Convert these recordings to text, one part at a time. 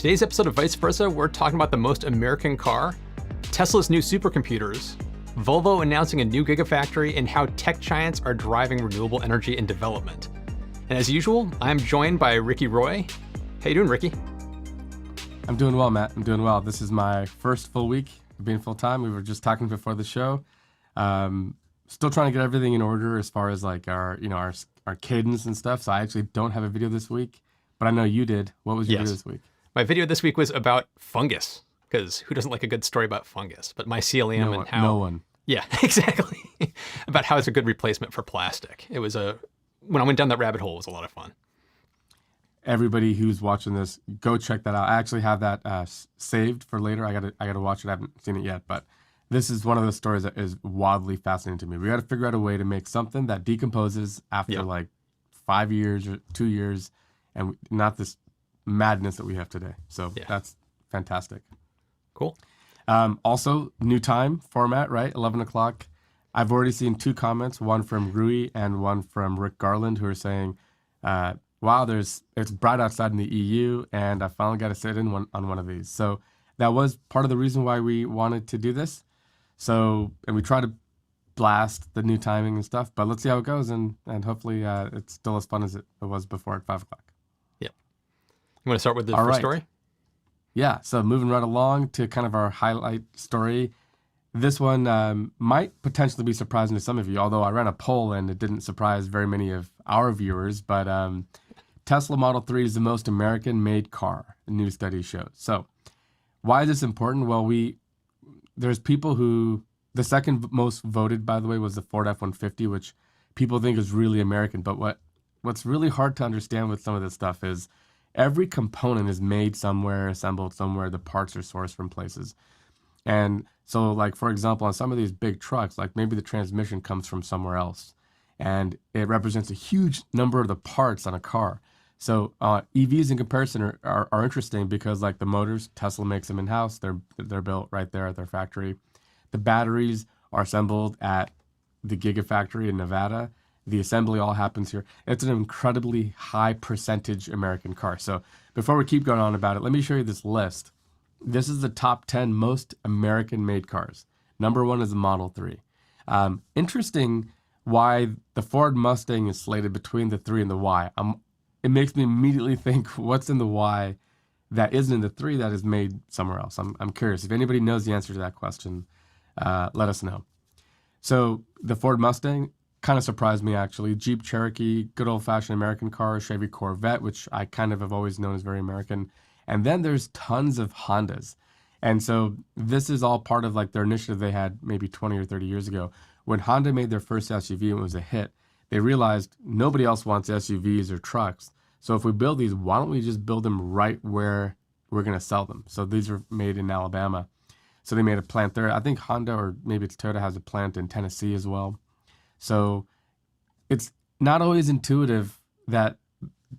today's episode of Vice Versa, we're talking about the most American car, Tesla's new supercomputers, Volvo announcing a new gigafactory, and how tech giants are driving renewable energy and development. And as usual, I'm joined by Ricky Roy. How you doing, Ricky? I'm doing well, Matt. I'm doing well. This is my first full week of being full-time. We were just talking before the show. Still trying to get everything in order as far as like our cadence and stuff. So I actually don't have a video this week, but I know you did. What was your video this week? My video this week was about fungus, because who doesn't like a good story about fungus? But mycelium and how... No one. Yeah, exactly. About how it's a good replacement for plastic. It was when I went down that rabbit hole, it was a lot of fun. Everybody who's watching this, go check that out. I actually have that saved for later. I gotta watch it. I haven't seen it yet, but this is one of those stories that is wildly fascinating to me. We got to figure out a way to make something that decomposes after like 5 years or 2 years, and not this madness that we have today. So that's fantastic. Cool. Also, new time format, right? 11 o'clock. I've already seen 2 comments, one from Rui and one from Rick Garland, who are saying, wow, it's bright outside in the EU, and I finally got to sit in on one of these. So that was part of the reason why we wanted to do this. So, and we try to blast the new timing and stuff, but let's see how it goes, and hopefully it's still as fun as it was before at 5 o'clock. Yep. You want to start with the first story? Yeah, so moving right along to kind of our highlight story. This one might potentially be surprising to some of you, although I ran a poll and it didn't surprise very many of our viewers, but Tesla Model 3 is the most American-made car, a new study shows. So why is this important? Well, there's people who, the second most voted, by the way, was the Ford F-150, which people think is really American. But what's really hard to understand with some of this stuff is every component is made somewhere, assembled somewhere. The parts are sourced from places. And so, like, for example, on some of these big trucks, like maybe the transmission comes from somewhere else. And it represents a huge number of the parts on a car. So EVs in comparison are interesting because, like, the motors, Tesla makes them in-house. They're built right there at their factory. The batteries are assembled at the Gigafactory in Nevada. The assembly all happens here. It's an incredibly high percentage American car. So before we keep going on about it, let me show you this list. This is the top 10 most American-made cars. Number 1 is the Model 3. Interesting why the Ford Mustang is slated between the 3 and the Y. It makes me immediately think, what's in the Y that isn't in the 3 that is made somewhere else? I'm curious. If anybody knows the answer to that question, let us know. So the Ford Mustang kind of surprised me, actually. Jeep Cherokee, good old-fashioned American car. Chevy Corvette, which I kind of have always known as very American. And then there's tons of Hondas. And so this is all part of like their initiative they had maybe 20 or 30 years ago. When Honda made their first SUV and it was a hit, they realized nobody else wants SUVs or trucks. So if we build these, why don't we just build them right where we're going to sell them? So these are made in Alabama. So they made a plant there. I think Honda, or maybe it's Toyota, has a plant in Tennessee as well. So it's not always intuitive that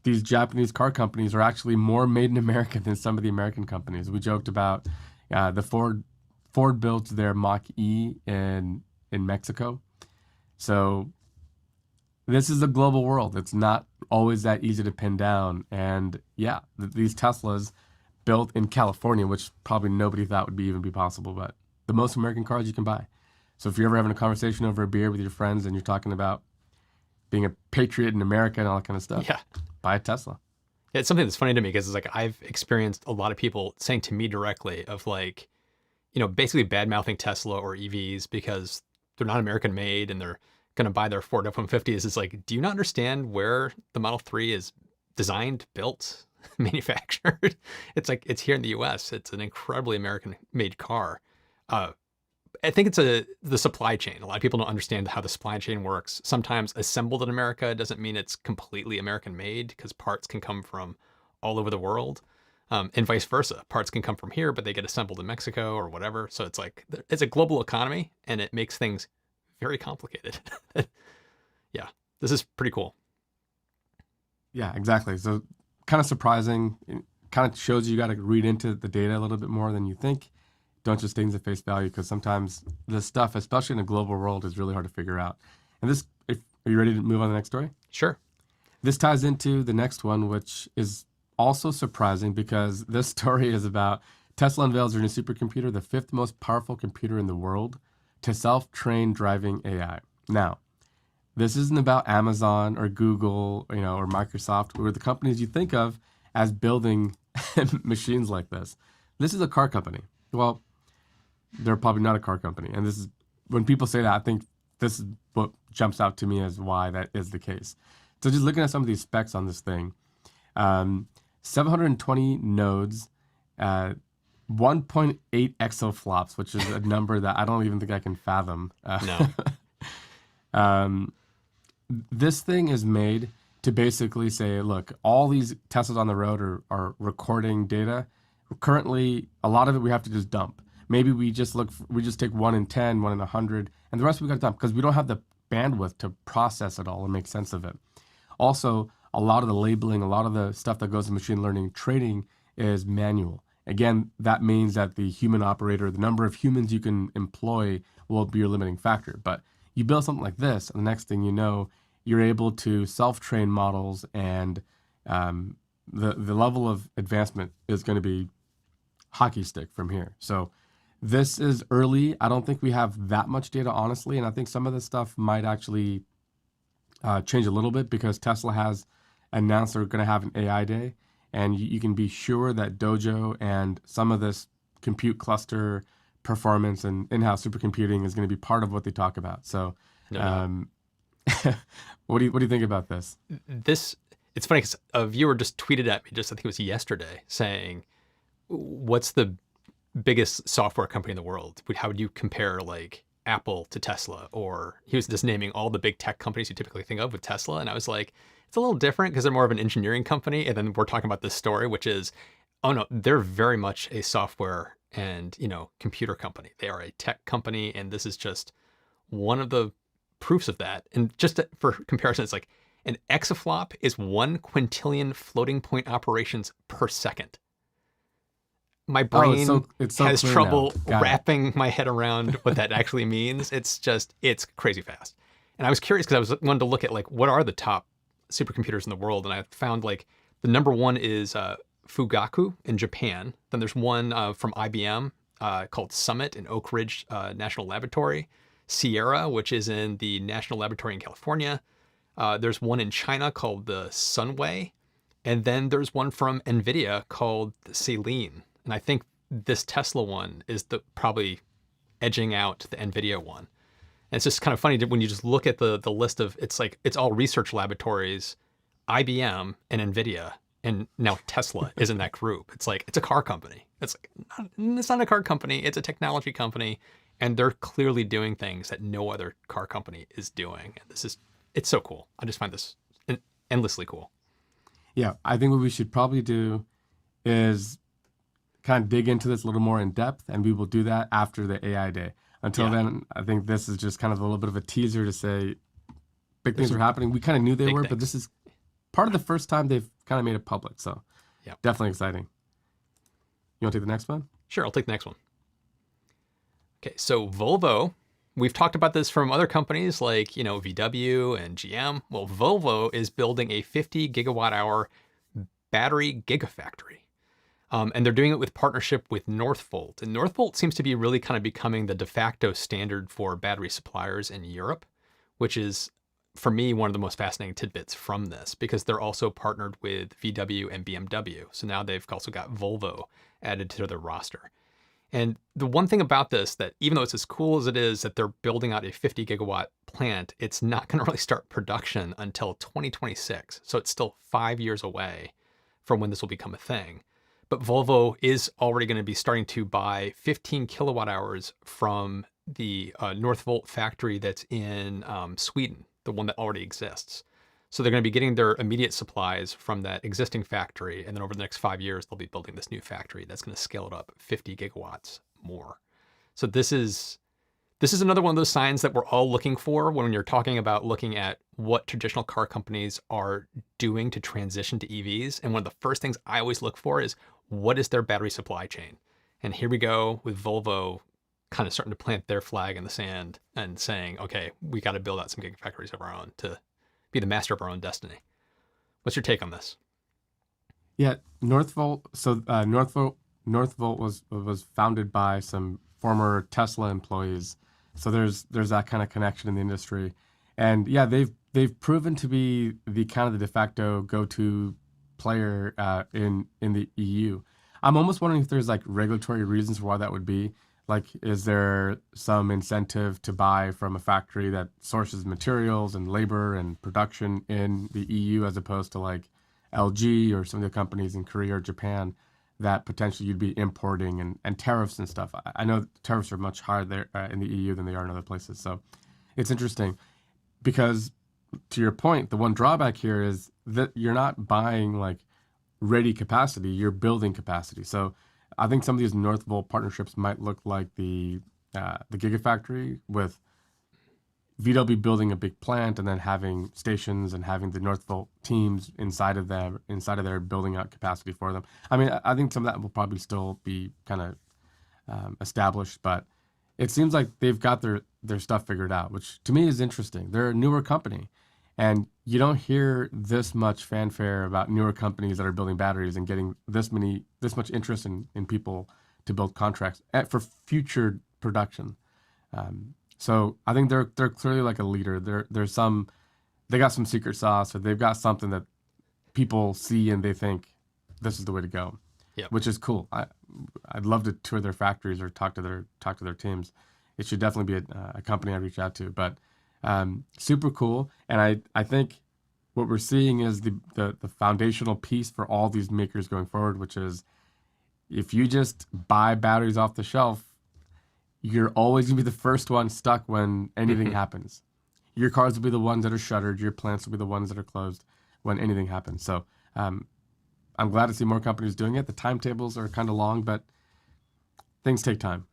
these Japanese car companies are actually more made in America than some of the American companies. We joked about the Ford built their Mach-E in Mexico. So this is a global world. It's not always that easy to pin down. And yeah, these Teslas built in California, which probably nobody thought would even be possible, but the most American cars you can buy. So if you're ever having a conversation over a beer with your friends and you're talking about being a patriot in America and all that kind of stuff, buy a Tesla. Yeah, it's something that's funny to me because it's like I've experienced a lot of people saying to me directly of like, basically bad-mouthing Tesla or EVs because they're not American made and they're going to buy their Ford F-150s. It's like, do you not understand where the Model 3 is designed, built, manufactured? It's like, it's here in the US. It's an incredibly American-made car. I think it's the supply chain. A lot of people don't understand how the supply chain works. Sometimes assembled in America doesn't mean it's completely American-made because parts can come from all over the world. And vice versa. Parts can come from here, but they get assembled in Mexico or whatever. So it's like, it's a global economy and it makes things very complicated. Yeah, this is pretty cool. Yeah, exactly. So kind of surprising. It kind of shows you got to read into the data a little bit more than you think. Don't just things at face value, because sometimes this stuff, especially in a global world, is really hard to figure out. And this, are you ready to move on to the next story? Sure. This ties into the next one, which is also surprising because this story is about Tesla unveils their new supercomputer, the fifth most powerful computer in the world, to self-train driving AI. Now, this isn't about Amazon or Google, or Microsoft, or the companies you think of as building machines like this. This is a car company. Well, they're probably not a car company. And this is when people say that, I think this is what jumps out to me as why that is the case. So just looking at some of these specs on this thing, 720 nodes, 1.8 exaflops, which is a number that I don't even think I can fathom. No. This thing is made to basically say, look, all these Teslas on the road are recording data. Currently, a lot of it we have to just dump. Maybe we just take 1 in 10, 1 in 100, and the rest we got to dump because we don't have the bandwidth to process it all and make sense of it. Also, a lot of the labeling, a lot of the stuff that goes to machine learning training is manual. Again, that means that the human operator, the number of humans you can employ will be your limiting factor. But you build something like this, and the next thing you know, you're able to self-train models, and the level of advancement is going to be hockey stick from here. So this is early. I don't think we have that much data, honestly, and I think some of this stuff might actually change a little bit because Tesla has announced they're going to have an AI day, and you can be sure that Dojo and some of this compute cluster performance and in-house supercomputing is going to be part of what they talk about. So, what do you think about this? It's funny because a viewer just tweeted at me, I think it was yesterday, saying, "What's the biggest software company in the world? How would you compare like Apple to Tesla?" Or he was just naming all the big tech companies you typically think of with Tesla, and I was like, it's a little different because they're more of an engineering company. And then we're talking about this story, which is, oh no, they're very much a software and computer company. They are a tech company, and this is just one of the proofs of that. And just for comparison, it's like an exaflop is 1 quintillion floating point operations per second. My brain has trouble wrapping my head around what that actually means. It's crazy fast. And I was curious because I wanted to look at like, what are the top supercomputers in the world? And I found like the number one is Fugaku in Japan. Then there's one from IBM called Summit in Oak Ridge National Laboratory. Sierra, which is in the National Laboratory in California. There's one in China called the Sunway. And then there's one from NVIDIA called Selene. And I think this Tesla one is probably edging out the NVIDIA one. And it's just kind of funny when you just look at the list of, it's all research laboratories, IBM and NVIDIA, and now Tesla is in that group. It's like, it's a car company. It's not a car company, it's a technology company. And they're clearly doing things that no other car company is doing. And it's so cool. I just find this endlessly cool. Yeah, I think what we should probably do is kind of dig into this a little more in depth, and we will do that after the AI day. Until then, I think this is just kind of a little bit of a teaser to say big things are happening. We kind of knew they were, but this is part of the first time they've kind of made it public. So definitely exciting. You want to take the next one? Sure, I'll take the next one. Okay, so Volvo, we've talked about this from other companies like, VW and GM. Well, Volvo is building a 50 gigawatt hour battery gigafactory. And they're doing it with partnership with Northvolt. And Northvolt seems to be really kind of becoming the de facto standard for battery suppliers in Europe, which is, for me, one of the most fascinating tidbits from this, because they're also partnered with VW and BMW. So now they've also got Volvo added to their roster. And the one thing about this, that even though it's as cool as it is that they're building out a 50 gigawatt plant, it's not going to really start production until 2026. So it's still 5 years away from when this will become a thing. But Volvo is already going to be starting to buy 15 kilowatt hours from the Northvolt factory that's in Sweden, the one that already exists. So they're going to be getting their immediate supplies from that existing factory. And then over the next 5 years, they'll be building this new factory that's going to scale it up 50 gigawatts more. So this is another one of those signs that we're all looking for when you're talking about looking at what traditional car companies are doing to transition to EVs. And one of the first things I always look for is, what is their battery supply chain? And here we go with Volvo kind of starting to plant their flag in the sand and saying, okay, we got to build out some gigafactories of our own to be the master of our own destiny. What's your take on this? Yeah, Northvolt. So Northvolt was founded by some former Tesla employees. So there's that kind of connection in the industry, and yeah, they've proven to be the kind of the de facto go-to player in the EU. I'm almost wondering if there's like regulatory reasons for why that would be. Like, is there some incentive to buy from a factory that sources materials and labor and production in the EU as opposed to like LG or some of the companies in Korea or Japan that potentially you'd be importing and tariffs and stuff. I know tariffs are much higher there in the EU than they are in other places. So it's interesting because to your point, the one drawback here is that you're not buying like ready capacity, you're building capacity. So I think some of these Northvolt partnerships might look like the Gigafactory with VW building a big plant and then having stations and having the Northvolt teams inside of there building out capacity for them. I mean, I think some of that will probably still be kind of established, but it seems like they've got their stuff figured out, which to me is interesting. They're a newer company, and you don't hear this much fanfare about newer companies that are building batteries and getting this much interest in people to build contracts for future production. So I think they're clearly like a leader. They got some secret sauce, or they've got something that people see and they think this is the way to go, Yep. which is cool. I'd love to tour their factories or talk to their teams. It should definitely be a company I reach out to. But super cool, and I think what we're seeing is the foundational piece for all these makers going forward, which is if you just buy batteries off the shelf, you're always gonna be the first one stuck when anything happens. Your cars will be the ones that are shuttered. Your plants will be the ones that are closed when anything happens. So I'm glad to see more companies doing it. The timetables are kind of long, but things take time.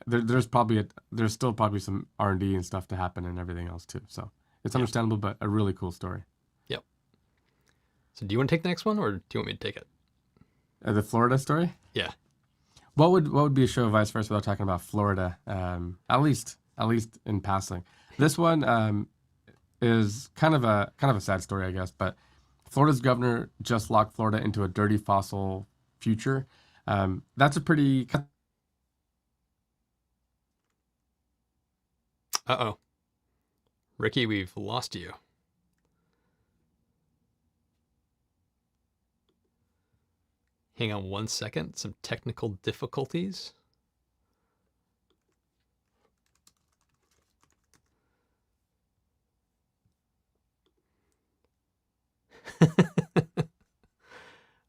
There's still probably some R&D and stuff to happen and everything else too. So it's understandable, but a really cool story. Yep. So do you want to take the next one, or do you want me to take it? The Florida story. Yeah. What would be a show of vice versa without talking about Florida? At least in passing. This one is kind of a sad story, I guess. But Florida's governor just locked Florida into a dirty fossil future. That's a pretty. Uh-oh. Ricky, we've lost you. Hang on one second. Some technical difficulties.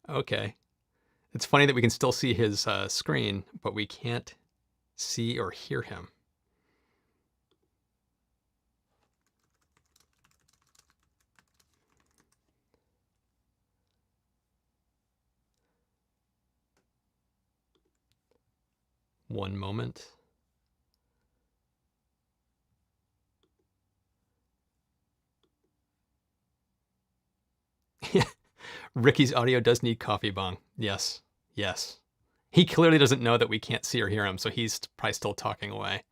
Okay. It's funny that we can still see his screen, but we can't see or hear him. One moment. Ricky's audio does need coffee bong. Yes. Yes. He clearly doesn't know that we can't see or hear him, so he's probably still talking away.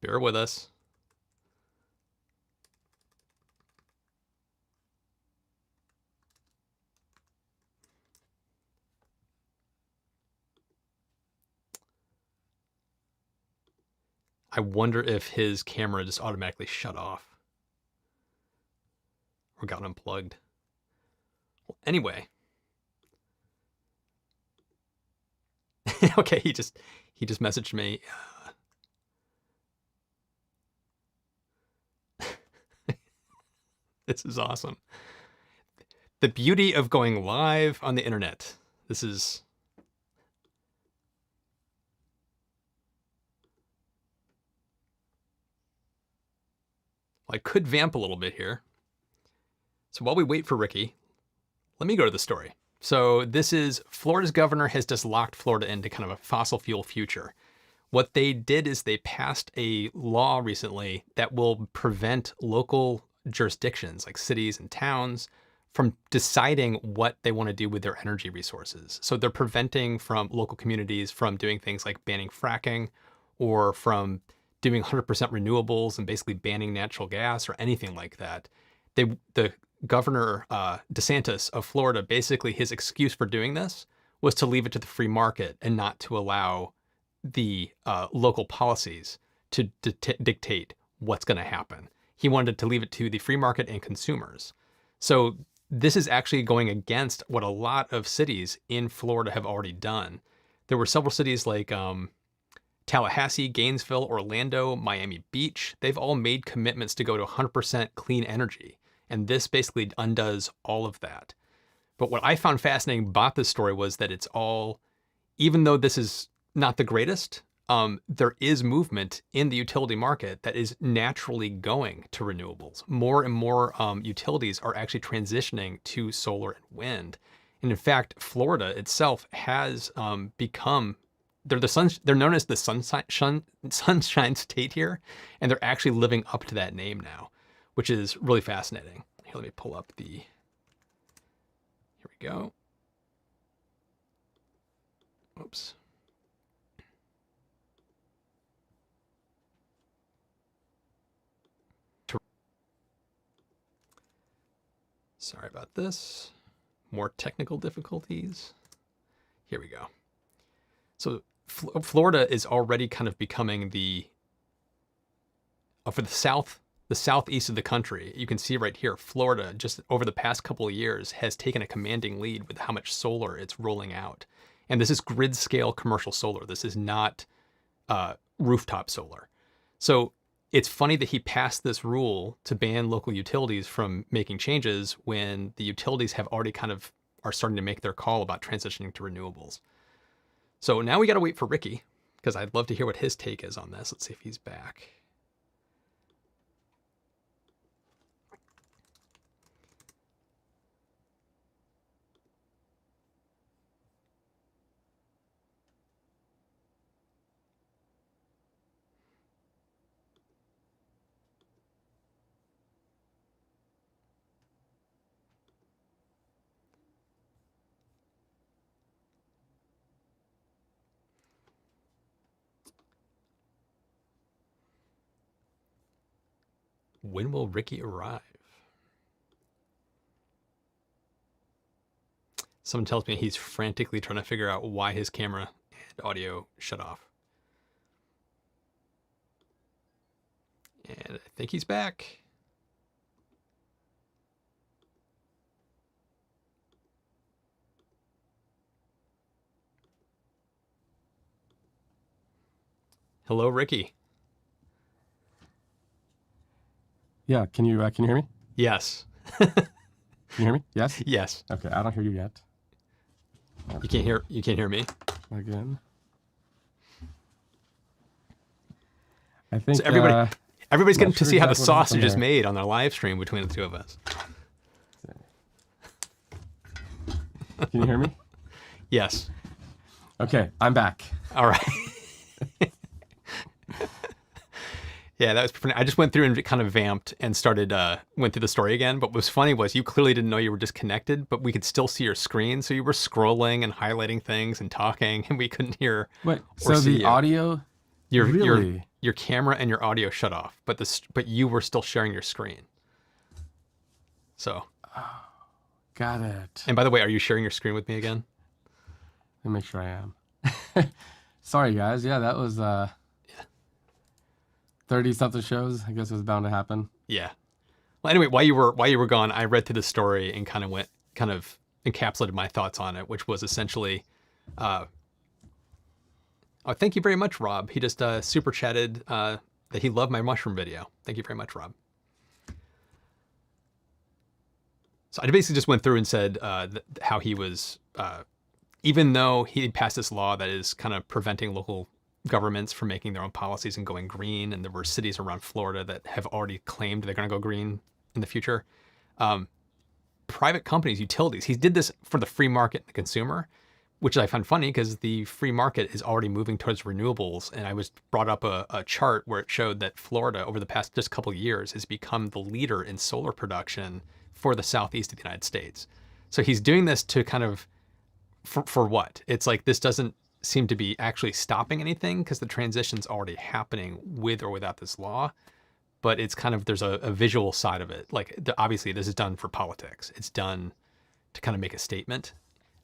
Bear with us. I wonder if his camera just automatically shut off or got unplugged. Well, anyway. Okay, he just messaged me. This is awesome. The beauty of going live on the internet. This is... I could vamp a little bit here. So while we wait for Ricky, let me go to the story. So this is Florida's governor has just locked Florida into kind of a fossil fuel future. What they did is they passed a law recently that will prevent local jurisdictions like cities and towns from deciding what they want to do with their energy resources. So they're preventing from local communities from doing things like banning fracking or from doing 100% renewables and basically banning natural gas or anything like that. The governor DeSantis of Florida, basically his excuse for doing this was to leave it to the free market and not to allow the local policies to dictate what's going to happen. He wanted to leave it to the free market and consumers. So this is actually going against what a lot of cities in Florida have already done. There were several cities like Tallahassee, Gainesville, Orlando, Miami Beach. They've all made commitments to go to 100% clean energy. And this basically undoes all of that. But what I found fascinating about this story was that it's all, even though this is not the greatest, there is movement in the utility market that is naturally going to renewables. More and more utilities are actually transitioning to solar and wind. And in fact, Florida itself has become, they're known as the sunshine state here, and they're actually living up to that name now, which is really fascinating. Here, let me pull up here we go. Oops. Sorry about this. More technical difficulties. Here we go. So Florida is already kind of becoming for the southeast of the country. You can see right here, Florida, just over the past couple of years, has taken a commanding lead with how much solar it's rolling out. And this is grid scale commercial solar. This is not rooftop solar. So it's funny that he passed this rule to ban local utilities from making changes when the utilities have already kind of are starting to make their call about transitioning to renewables. So now we got to wait for Ricky, because I'd love to hear what his take is on this. Let's see if he's back. When will Ricky arrive? Someone tells me he's frantically trying to figure out why his camera and audio shut off. And I think he's back. Hello, Ricky. Yeah, can you hear me? Yes. Can you hear me? Yes? Yes. Okay, I don't hear you yet. You can't hear me? Again. I think so everybody's getting to see how the exactly sausage is made on their live stream between the two of us. Can you hear me? Yes. Okay, I'm back. All right. Yeah, that was funny. I just went through and kind of vamped and went through the story again. But what was funny was you clearly didn't know you were disconnected, but we could still see your screen. So you were scrolling and highlighting things and talking, and we couldn't hear. Wait, so the audio? Your camera and your audio shut off, but you were still sharing your screen. So. Oh, got it. And by the way, are you sharing your screen with me again? Let me make sure I am. Sorry, guys. Yeah, that was 30-something shows. I guess it was bound to happen. Yeah. Well, anyway, while you were gone, I read through the story and kind of encapsulated my thoughts on it, which was essentially, oh, thank you very much, Rob. He just super chatted that he loved my mushroom video. Thank you very much, Rob. So I basically just went through and said how he was, even though he passed this law that is kind of preventing local governments from making their own policies and going green, and there were cities around Florida that have already claimed they're going to go green in the future. Private companies, utilities, he did this for the free market and the consumer, which I find funny because the free market is already moving towards renewables. And I was brought up a chart where it showed that Florida over the past just couple of years has become the leader in solar production for the southeast of the United States. So he's doing this to kind of, for what? It's like this doesn't seem to be actually stopping anything because the transition's already happening with or without this law. But it's kind of, there's a visual side of it. Like obviously this is done for politics. It's done to kind of make a statement.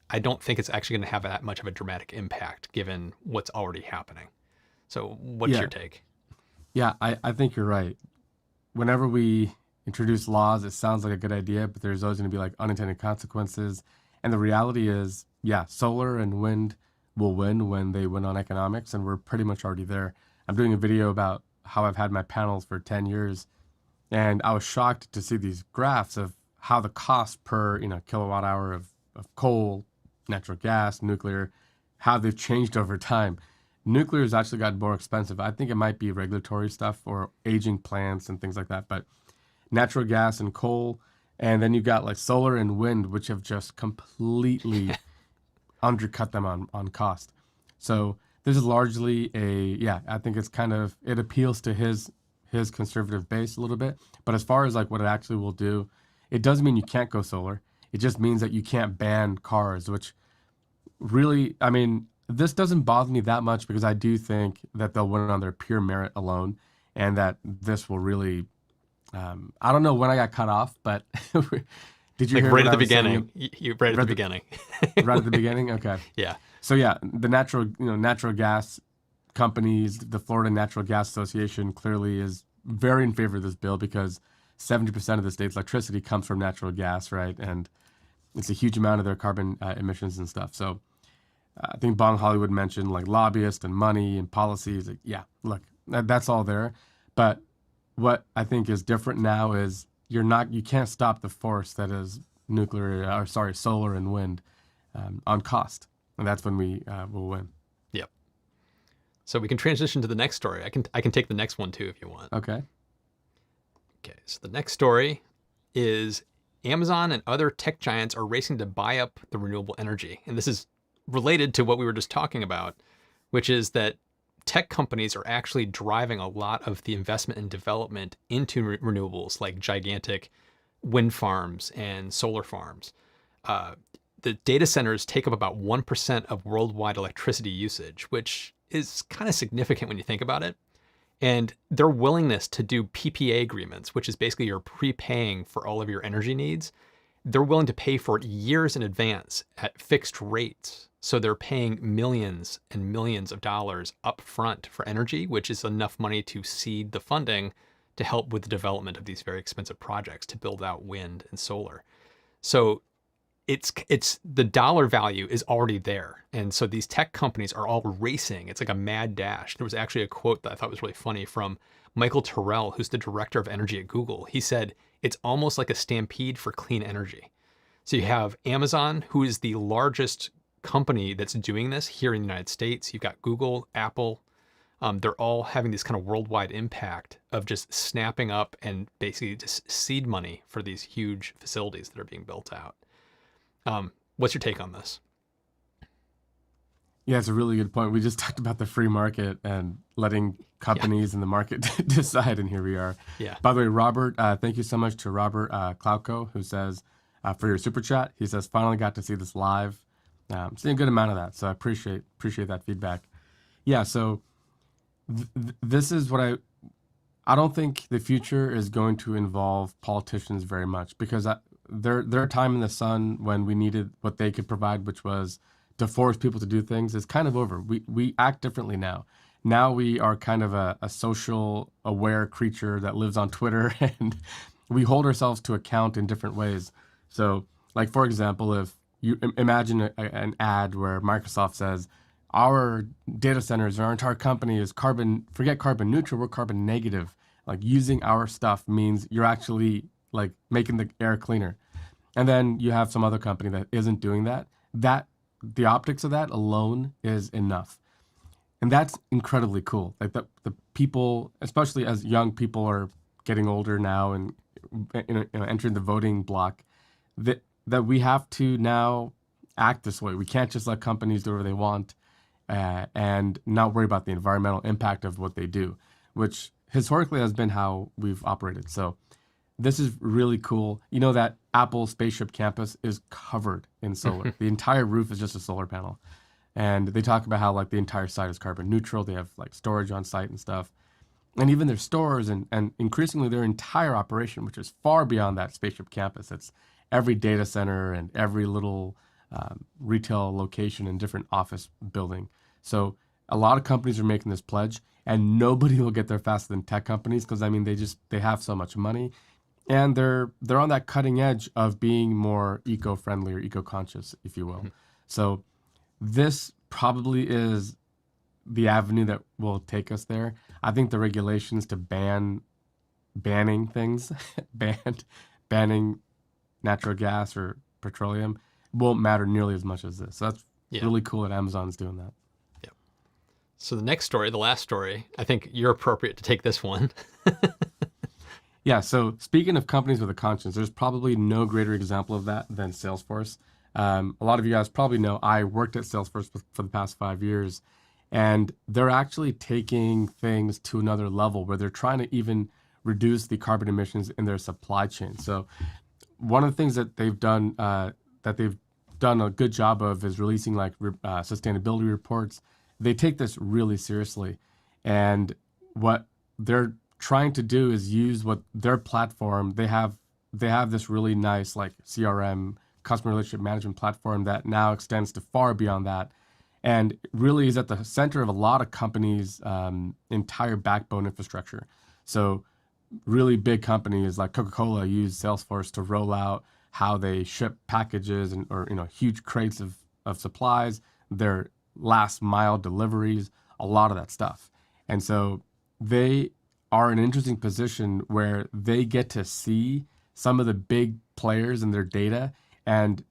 I don't think it's actually going to have that much of a dramatic impact given what's already happening. So what's your take? Yeah, I think you're right. Whenever we introduce laws, it sounds like a good idea, but there's always going to be like unintended consequences. And the reality is, yeah, solar and wind will win when they win on economics, and we're pretty much already there. I'm doing a video about how I've had my panels for 10 years, and I was shocked to see these graphs of how the cost per kilowatt hour of coal, natural gas, nuclear, how they've changed over time. Nuclear has actually gotten more expensive. I think it might be regulatory stuff or aging plants and things like that, but natural gas and coal, and then you've got like solar and wind, which have just completely undercut them on cost. So this is largely I think it's kind of, it appeals to his conservative base a little bit. But as far as like what it actually will do, it doesn't mean you can't go solar. It just means that you can't ban cars, which really, I mean, this doesn't bother me that much because I do think that they'll win on their pure merit alone, and that this will really, I don't know when I got cut off, but did you like hear right what at I the was beginning? saying? You right at the beginning. Right at the beginning? Okay. Yeah. So yeah, the natural gas companies, the Florida Natural Gas Association clearly is very in favor of this bill because 70% of the state's electricity comes from natural gas, right? And it's a huge amount of their carbon emissions and stuff. So I think Bong Hollywood mentioned like lobbyists and money and policies. Like, yeah, look, that's all there. But what I think is different now is you can't stop the force that is solar and wind on cost. And that's when we will win. Yep. So we can transition to the next story. I can take the next one too if you want. Okay. Okay. So the next story is Amazon and other tech giants are racing to buy up the renewable energy. And this is related to what we were just talking about, which is that tech companies are actually driving a lot of the investment and development into renewables, like gigantic wind farms and solar farms. The data centers take up about 1% of worldwide electricity usage, which is kind of significant when you think about it. And their willingness to do PPA agreements, which is basically you're prepaying for all of your energy needs, they're willing to pay for it years in advance at fixed rates. So they're paying millions and millions of dollars up front for energy, which is enough money to seed the funding to help with the development of these very expensive projects to build out wind and solar. So it's the dollar value is already there. And so these tech companies are all racing. It's like a mad dash. There was actually a quote that I thought was really funny from Michael Terrell, who's the director of energy at Google. He said, it's almost like a stampede for clean energy. So you have Amazon, who is the largest company that's doing this here in the United States. You've got Google, Apple. They're all having this kind of worldwide impact of just snapping up and basically just seed money for these huge facilities that are being built out. What's your take on this? Yeah, it's a really good point. We just talked about the free market and letting companies in the market decide, and here we are. Yeah. By the way, Robert, thank you so much to Robert Klauko, who says, for your super chat, he says, finally got to see this live. Seeing a good amount of that, so I appreciate that feedback. Yeah, so this is what I don't think the future is going to involve politicians very much because their time in the sun when we needed what they could provide, which was to force people to do things, is kind of over. We act differently now. Now we are kind of a social aware creature that lives on Twitter, and we hold ourselves to account in different ways. So, like for example, if you imagine an ad where Microsoft says, our data centers, our entire company is forget carbon neutral, we're carbon negative. Like using our stuff means you're actually like making the air cleaner. And then you have some other company that isn't doing that. The optics of that alone is enough. And that's incredibly cool. Like the people, especially as young people are getting older now and entering the voting block, that we have to now act this way. We can't just let companies do whatever they want and not worry about the environmental impact of what they do, which historically has been how we've operated. So this is really cool. You know that Apple spaceship campus is covered in solar. The entire roof is just a solar panel. And they talk about how like the entire site is carbon neutral. They have like storage on site and stuff. And even their stores and increasingly their entire operation, which is far beyond that spaceship campus. It's every data center and every little retail location and different office building. So a lot of companies are making this pledge, and nobody will get there faster than tech companies because I mean they have so much money, and they're on that cutting edge of being more eco-friendly or eco-conscious, if you will. Mm-hmm. So this probably is the avenue that will take us there. I think the regulations to banning things, banning natural gas or petroleum won't matter nearly as much as this. So that's really cool that Amazon's doing that. Yeah. So the next story, the last story, I think you're appropriate to take this one. Yeah. So speaking of companies with a conscience, there's probably no greater example of that than Salesforce. A lot of you guys probably know I worked at Salesforce for the past 5 years, and they're actually taking things to another level where they're trying to even reduce the carbon emissions in their supply chain. So one of the things that they've done a good job of is releasing like sustainability reports. They take this really seriously, and what they're trying to do is use what their platform. They have this really nice like CRM, customer relationship management platform that now extends to far beyond that, and really is at the center of a lot of companies' entire backbone infrastructure. So really big companies like Coca-Cola use Salesforce to roll out how they ship packages or huge crates of supplies, their last mile deliveries, a lot of that stuff. And so they are in an interesting position where they get to see some of the big players in their data. And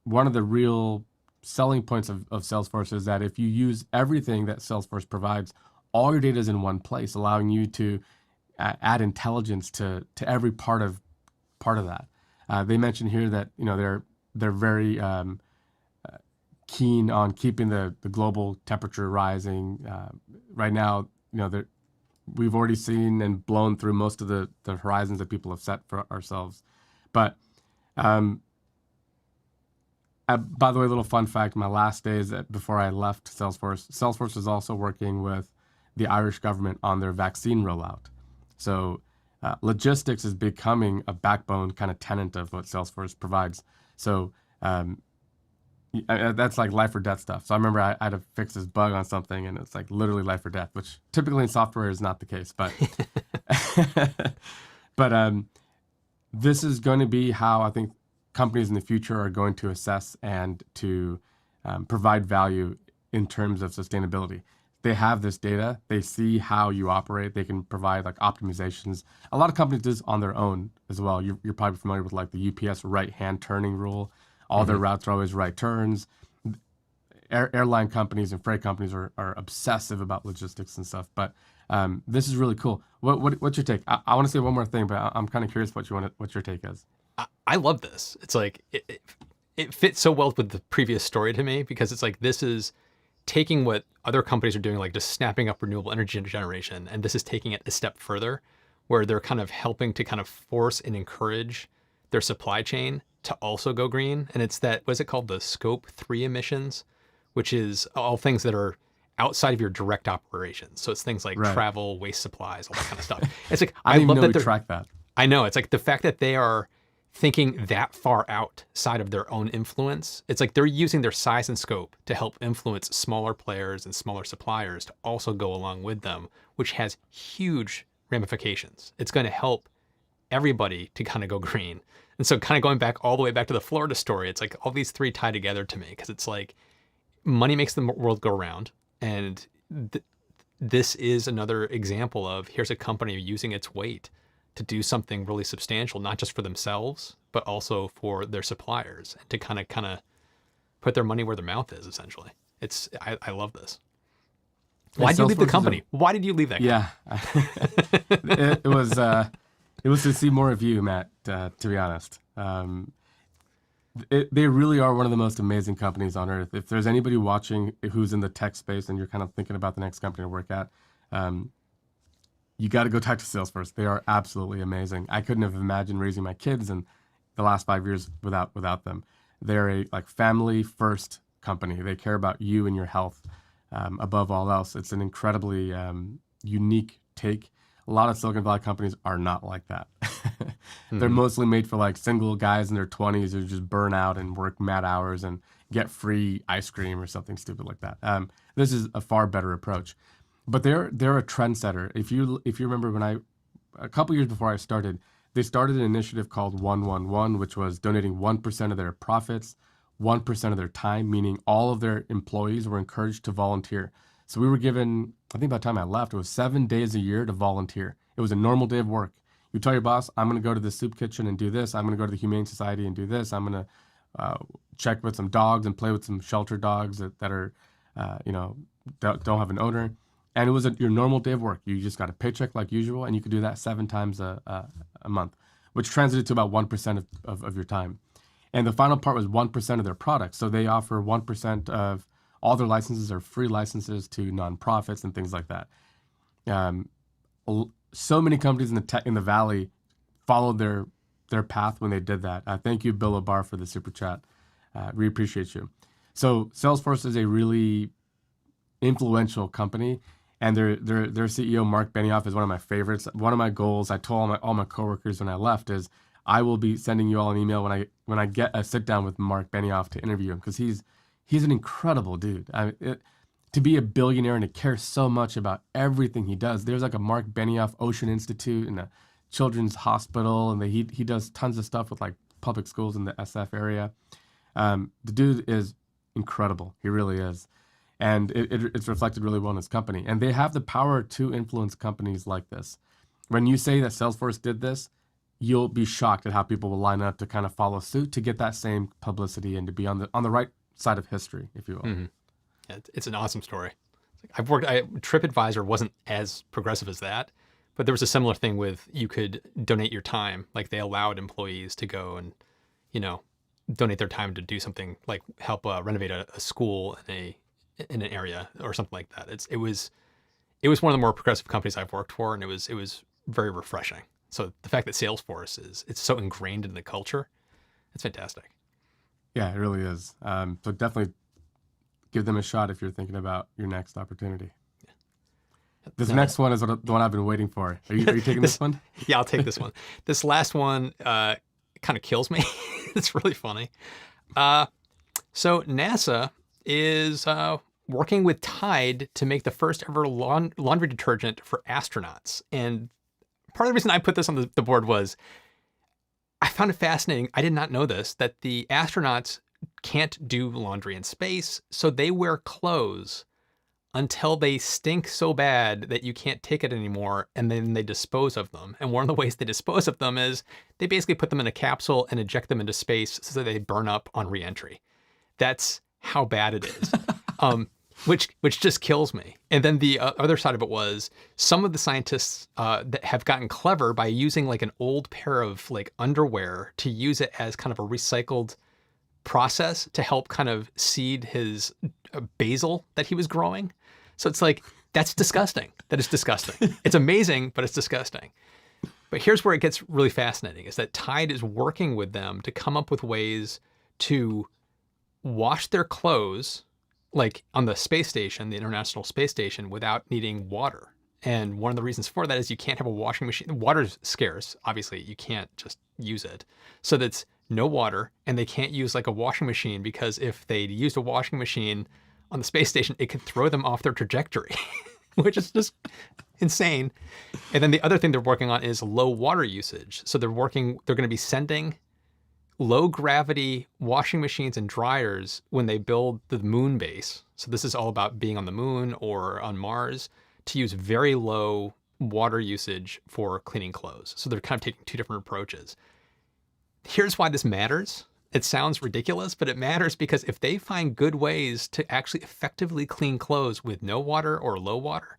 one of the real selling points of Salesforce is that if you use everything that Salesforce provides, all your data is in one place, allowing you to add intelligence to every part of that. They mentioned here that they're very keen on keeping the global temperature rising. Right now, we've already seen and blown through most of the horizons that people have set for ourselves. But by the way, a little fun fact: my last days before I left Salesforce is also working with the Irish government on their vaccine rollout. So logistics is becoming a backbone kind of tenet of what Salesforce provides. So that's like life or death stuff. So I remember I had to fix this bug on something, and it's like literally life or death, which typically in software is not the case. But this is going to be how I think companies in the future are going to assess and to provide value in terms of sustainability. They have this data. They see how you operate. They can provide like optimizations. A lot of companies do this on their own as well. You're probably familiar with like the UPS right-hand turning rule. All their routes are always right turns. Airline companies and freight companies are obsessive about logistics and stuff. But this is really cool. What's your take? I want to say one more thing, but I'm kind of curious what your take is. I love this. It's like it fits so well with the previous story to me, because it's like this is taking what other companies are doing, like just snapping up renewable energy generation, and this is taking it a step further, where they're kind of helping to kind of force and encourage their supply chain to also go green. And it's that, what's it called? The Scope 3 emissions, which is all things that are outside of your direct operations. So it's things like travel, waste supplies, all that kind of stuff. It's like, I love that they track that. I know. It's like the fact that they are thinking that far outside of their own influence. It's like they're using their size and scope to help influence smaller players and smaller suppliers to also go along with them, which has huge ramifications. It's going to help everybody to kind of go green. And so kind of going back all the way back to the Florida story, it's like all these three tie together to me, because it's like money makes the world go round. And this is another example of, here's a company using its weight to do something really substantial, not just for themselves, but also for their suppliers, and to kind of put their money where their mouth is, essentially. I love this. Why did you leave the company? Why did you leave that company? Yeah, it was to see more of you, Matt, to be honest. They really are one of the most amazing companies on earth. If there's anybody watching who's in the tech space and you're kind of thinking about the next company to work at, you got to go talk to Salesforce. They are absolutely amazing. I couldn't have imagined raising my kids and the last 5 years without them. They're a like family first company. They care about you and your health above all else. It's an incredibly unique take. A lot of Silicon Valley companies are not like that. They're mostly made for like single guys in their 20s who just burn out and work mad hours and get free ice cream or something stupid like that. This is a far better approach. But they're a trendsetter. If you remember when a couple years before I started, they started an initiative called 111, which was donating 1% of their profits, 1% of their time, meaning all of their employees were encouraged to volunteer. So we were given, I think by the time I left, it was 7 days a year to volunteer. It was a normal day of work. You tell your boss, I'm going to go to the soup kitchen and do this. I'm going to go to the Humane Society and do this. I'm going to check with some dogs and play with some shelter dogs that are, don't have an owner. And it was your normal day of work. You just got a paycheck like usual, and you could do that 7 times a month, which translated to about 1% of your time. And the final part was 1% of their products. So they offer 1% of all their licenses are free licenses to nonprofits and things like that. So many companies in the Valley followed their path when they did that. Thank you, Bill O'Barr, for the super chat. We appreciate you. So Salesforce is a really influential company, and their CEO Mark Benioff is one of my favorites. One of my goals, I told all my coworkers when I left, is I will be sending you all an email when I get a sit down with Mark Benioff to interview him, because he's an incredible dude. To be a billionaire and to care so much about everything he does. There's like a Mark Benioff Ocean Institute and a children's hospital, and he does tons of stuff with like public schools in the SF area. The dude is incredible. He really is. And it's reflected really well in his company. And they have the power to influence companies like this. When you say that Salesforce did this, you'll be shocked at how people will line up to kind of follow suit to get that same publicity and to be on the right side of history, if you will. Mm-hmm. Yeah, it's an awesome story. TripAdvisor wasn't as progressive as that, but there was a similar thing with you could donate your time. Like they allowed employees to go and, donate their time to do something like help renovate a school in an area or something like that. It was one of the more progressive companies I've worked for, and it was very refreshing. So the fact that Salesforce it's so ingrained in the culture, it's fantastic. Yeah, it really is. So definitely give them a shot if you're thinking about your next opportunity. Yeah. This next one is the one I've been waiting for. Are you taking this one? Yeah, I'll take this one. This last one kind of kills me. It's really funny. So NASA is working with Tide to make the first ever laundry detergent for astronauts. And part of the reason I put this on the board was I found it fascinating. I did not know this, that the astronauts can't do laundry in space, so they wear clothes until they stink so bad that you can't take it anymore, and then they dispose of them. And one of the ways they dispose of them is they basically put them in a capsule and eject them into space so that they burn up on re-entry. That's how bad it is, which just kills me. And then the other side of it was some of the scientists that have gotten clever by using like an old pair of like underwear to use it as kind of a recycled process to help kind of seed his basil that he was growing. So it's like, that's disgusting. That is disgusting. It's amazing, but it's disgusting. But here's where it gets really fascinating, is that Tide is working with them to come up with ways to wash their clothes, like on the space station, the International Space Station, without needing water. And one of the reasons for that is you can't have a washing machine. Water's scarce. Obviously, you can't just use it. So that's no water, and they can't use like a washing machine, because if they used a washing machine on the space station, it could throw them off their trajectory, which is just insane. And then the other thing they're working on is low water usage. So they're going to be sending low gravity washing machines and dryers when they build the moon base. So this is all about being on the moon or on Mars, to use very low water usage for cleaning clothes. So they're kind of taking two different approaches. Here's why this matters. It sounds ridiculous, but it matters because if they find good ways to actually effectively clean clothes with no water or low water,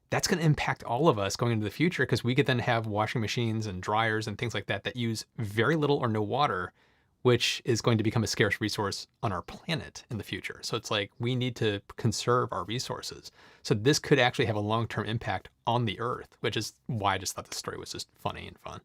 that's going to impact all of us going into the future, because we could then have washing machines and dryers and things like that use very little or no water, which is going to become a scarce resource on our planet in the future. So it's like, we need to conserve our resources. So this could actually have a long-term impact on the Earth, which is why I just thought the story was just funny and fun.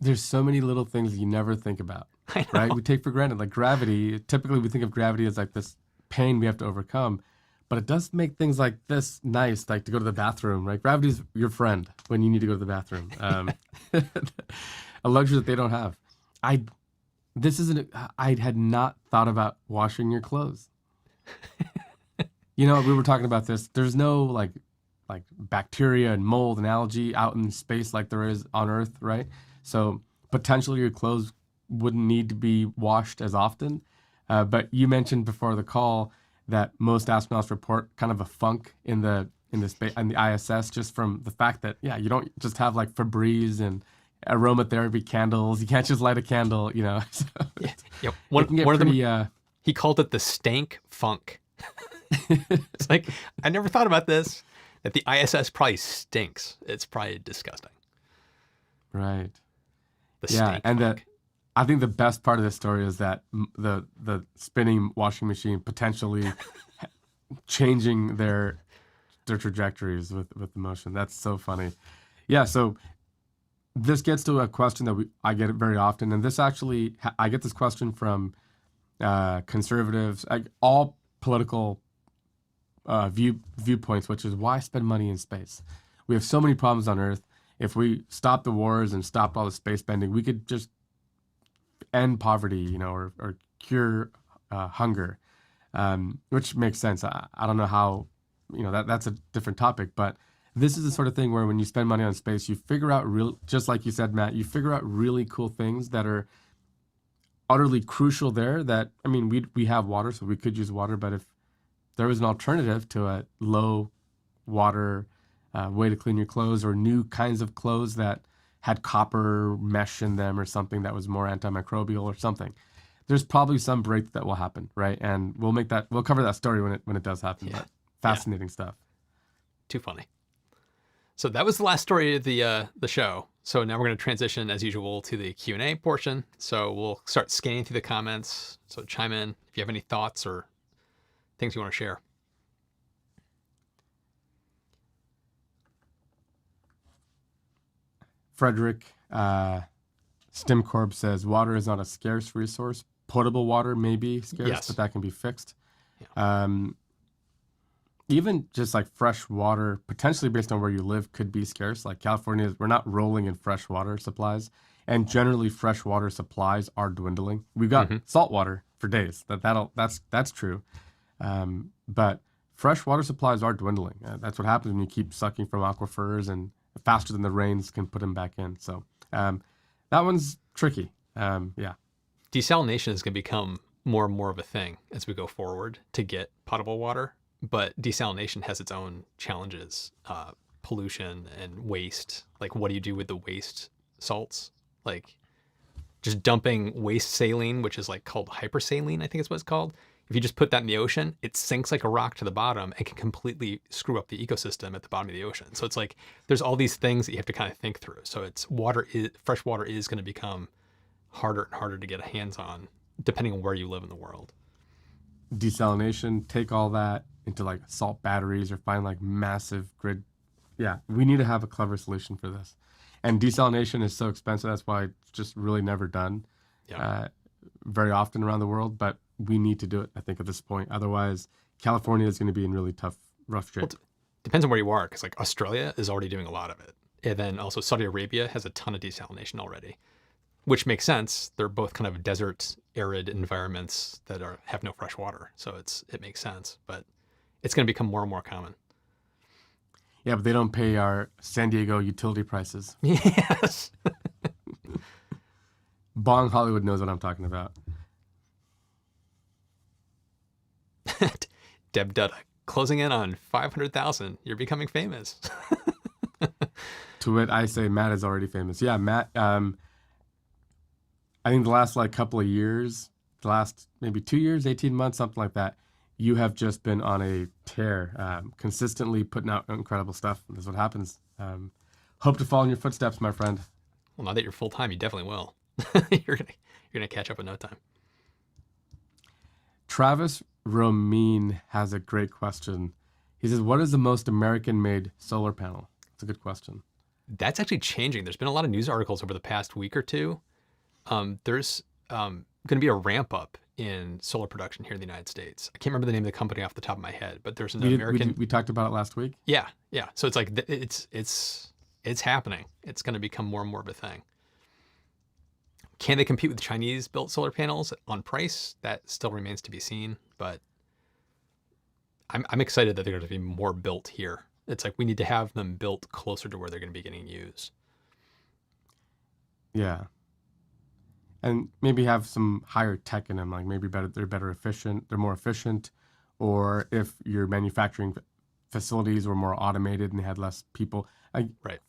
There's so many little things you never think about, I know. right? We take for granted, like gravity. Typically, we think of gravity as like this pain we have to overcome, but it does make things like this nice, like to go to the bathroom, right? Gravity's your friend when you need to go to the bathroom. A luxury that they don't have. I this isn't. I had not thought about washing your clothes. You know, we were talking about this. There's no like bacteria and mold and algae out in space like there is on Earth, right? So potentially your clothes wouldn't need to be washed as often. But you mentioned before the call that most astronauts report kind of a funk in the space in the ISS just from the fact that you don't just have like Febreze and aromatherapy candles. You can't just light a candle, you know. So Yeah. it can get One of them, pretty. he called it the stank funk. It's like, I never thought about this, that the ISS probably stinks. It's probably disgusting. Right. The Yeah, stank and funk. I think the best part of this story is that the spinning washing machine potentially changing their trajectories with the motion. That's so funny. Yeah, so this gets to a question that I get it very often, and this actually I get this question from conservatives, like all political viewpoints, which is why spend money in space? We have so many problems on Earth. If we stopped the wars and stopped all the space spending, we could just end poverty, you know, or cure hunger, which makes sense. I don't know how, you know, that's a different topic, but this is the sort of thing where when you spend money on space, you figure out just like you said, Matt, you figure out really cool things that are utterly crucial there. That, I mean, we have water, so we could use water, but if there was an alternative to a low water way to clean your clothes, or new kinds of clothes that had copper mesh in them or something that was more antimicrobial or something, there's probably some break that will happen, right? And we'll cover that story when it does happen. Yeah. But fascinating stuff. Too funny. So that was the last story of the show. So now we're going to transition, as usual, to the Q&A portion. So we'll start scanning through the comments. So chime in if you have any thoughts or things you want to share. Frederick StimCorp says water is not a scarce resource. Potable water may be scarce, Yes. but that can be fixed. Yeah. Even just like fresh water, potentially based on where you live, could be scarce. Like California, we're not rolling in fresh water supplies, and generally fresh water supplies are dwindling. We've got salt water for days. That's true, but fresh water supplies are dwindling. That's what happens when you keep sucking from aquifers and faster than the rains can put them back in. So that one's tricky. Yeah. Desalination is going to become more and more of a thing as we go forward to get potable water. But desalination has its own challenges, pollution and waste. Like, what do you do with the waste salts? Like, just dumping waste saline, which is like called hypersaline, I think is what it's called. If you just put that in the ocean, it sinks like a rock to the bottom and can completely screw up the ecosystem at the bottom of the ocean. So it's like there's all these things that you have to kind of think through. So fresh water is going to become harder and harder to get hands on, depending on where you live in the world. Desalination, take all that into like salt batteries or find like massive grid. Yeah, we need to have a clever solution for this. And desalination is so expensive. That's why it's just really never done very often around the world. But we need to do it, I think, at this point. Otherwise, California is going to be in really rough shape. Well, depends on where you are, because like Australia is already doing a lot of it. And then also Saudi Arabia has a ton of desalination already, which makes sense. They're both kind of desert, arid environments that have no fresh water. So it makes sense, but it's going to become more and more common. Yeah, but they don't pay our San Diego utility prices. Yes. Bong Hollywood knows what I'm talking about. Deb Dutta, closing in on 500,000. You're becoming famous. To it, I say Matt is already famous. Yeah, Matt, I think the last like couple of years, the last maybe 2 years, 18 months, something like that, you have just been on a tear, consistently putting out incredible stuff. That's what happens. Hope to follow in your footsteps, my friend. Well, now that you're full time, you definitely will. You're gonna catch up in no time. Travis Romine has a great question. He says, "What is the most American-made solar panel?" It's a good question. That's actually changing. There's been a lot of news articles over the past week or two. There's going to be a ramp up in solar production here in the United States. I can't remember the name of the company off the top of my head, but there's an American. We talked about it last week. Yeah, yeah. So it's like it's happening. It's going to become more and more of a thing. Can they compete with Chinese built solar panels on price? That still remains to be seen, but I'm excited that they're going to be more built here. It's like we need to have them built closer to where they're going to be getting used. Yeah. And maybe have some higher tech in them, like maybe they're better efficient, they're more efficient, or if your manufacturing facilities were more automated and they had less people. Like Right.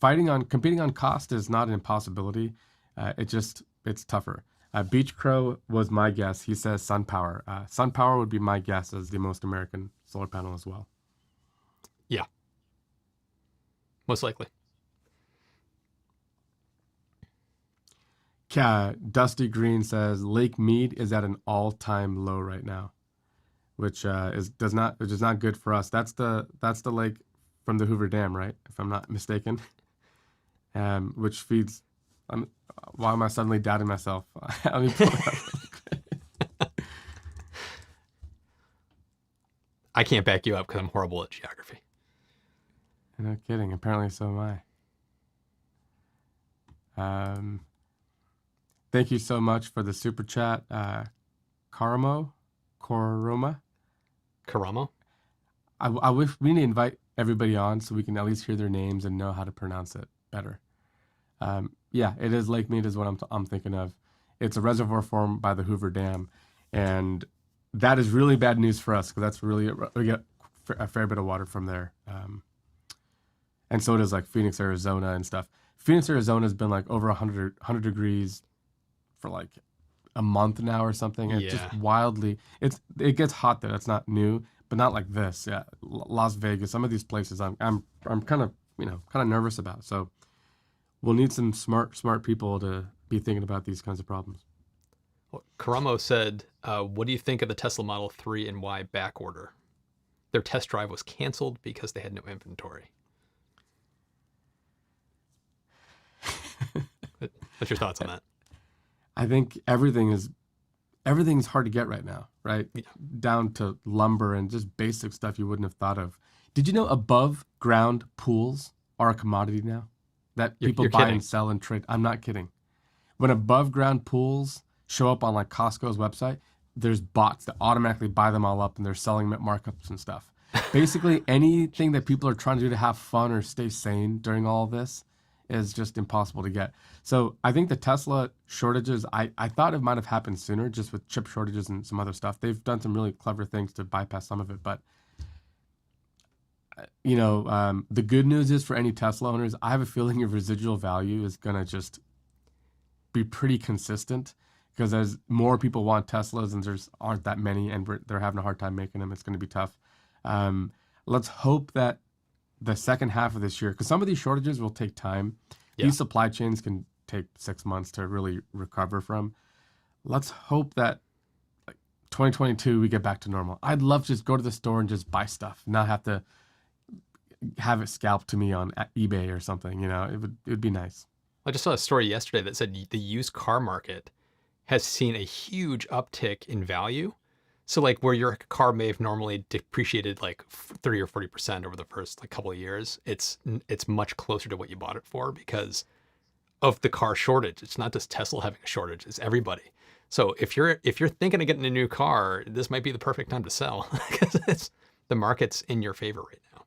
competing on cost is not an impossibility. It's tougher. Beach Crow was my guess. He says SunPower. SunPower would be my guess as the most American solar panel as well. Yeah, most likely. Dusty Green says Lake Mead is at an all-time low right now, which is not good for us. That's the lake from the Hoover Dam, right? If I'm not mistaken, which feeds. Why am I suddenly doubting myself? Let me pull it up. I can't back you up because I'm horrible at geography. No kidding. Apparently, so am I. Thank you so much for the super chat, Karamo. Karamo? I wish we need to invite everybody on so we can at least hear their names and know how to pronounce it better. Yeah, it is Lake Mead is what I'm thinking of. It's a reservoir formed by the Hoover Dam, and that is really bad news for us because that's really we get a fair bit of water from there. And so does like Phoenix, Arizona and stuff. Phoenix, Arizona has been like over 100 degrees for like a month now or something. And It's just wildly, it gets hot there. That's not new, but not like this. Yeah. Las Vegas, some of these places I'm kind of, kind of nervous about. So we'll need some smart people to be thinking about these kinds of problems. Well, Karamo said, what do you think of the Tesla Model 3 and why back order? Their test drive was canceled because they had no inventory. What's your thoughts on that? I think everything's hard to get right now, right? Yeah. Down to lumber and just basic stuff you wouldn't have thought of. Did you know above ground pools are a commodity now that people You're buy kidding. and sell and trade? I'm not kidding. When above ground pools show up on like Costco's website, there's bots that automatically buy them all up and they're selling them at markups and stuff. Basically, anything that people are trying to do to have fun or stay sane during all of this is just impossible to get. So I think the Tesla shortages, I thought it might have happened sooner just with chip shortages and some other stuff. They've done some really clever things to bypass some of it. But, the good news is for any Tesla owners, I have a feeling your residual value is going to just be pretty consistent because as more people want Teslas and there's aren't that many and they're having a hard time making them, it's going to be tough. Let's hope that the second half of this year, because some of these shortages will take time. Yeah. These supply chains can take 6 months to really recover from. Let's hope that 2022 we get back to normal. I'd love to just go to the store and just buy stuff, not have to have it scalped to me on eBay or something. It would be nice. I just saw a story yesterday that said the used car market has seen a huge uptick in value. So like where your car may have normally depreciated like 30 or 40% over the first couple of years, it's much closer to what you bought it for because of the car shortage. It's not just Tesla having a shortage, it's everybody. So if you're thinking of getting a new car, this might be the perfect time to sell because the market's in your favor right now.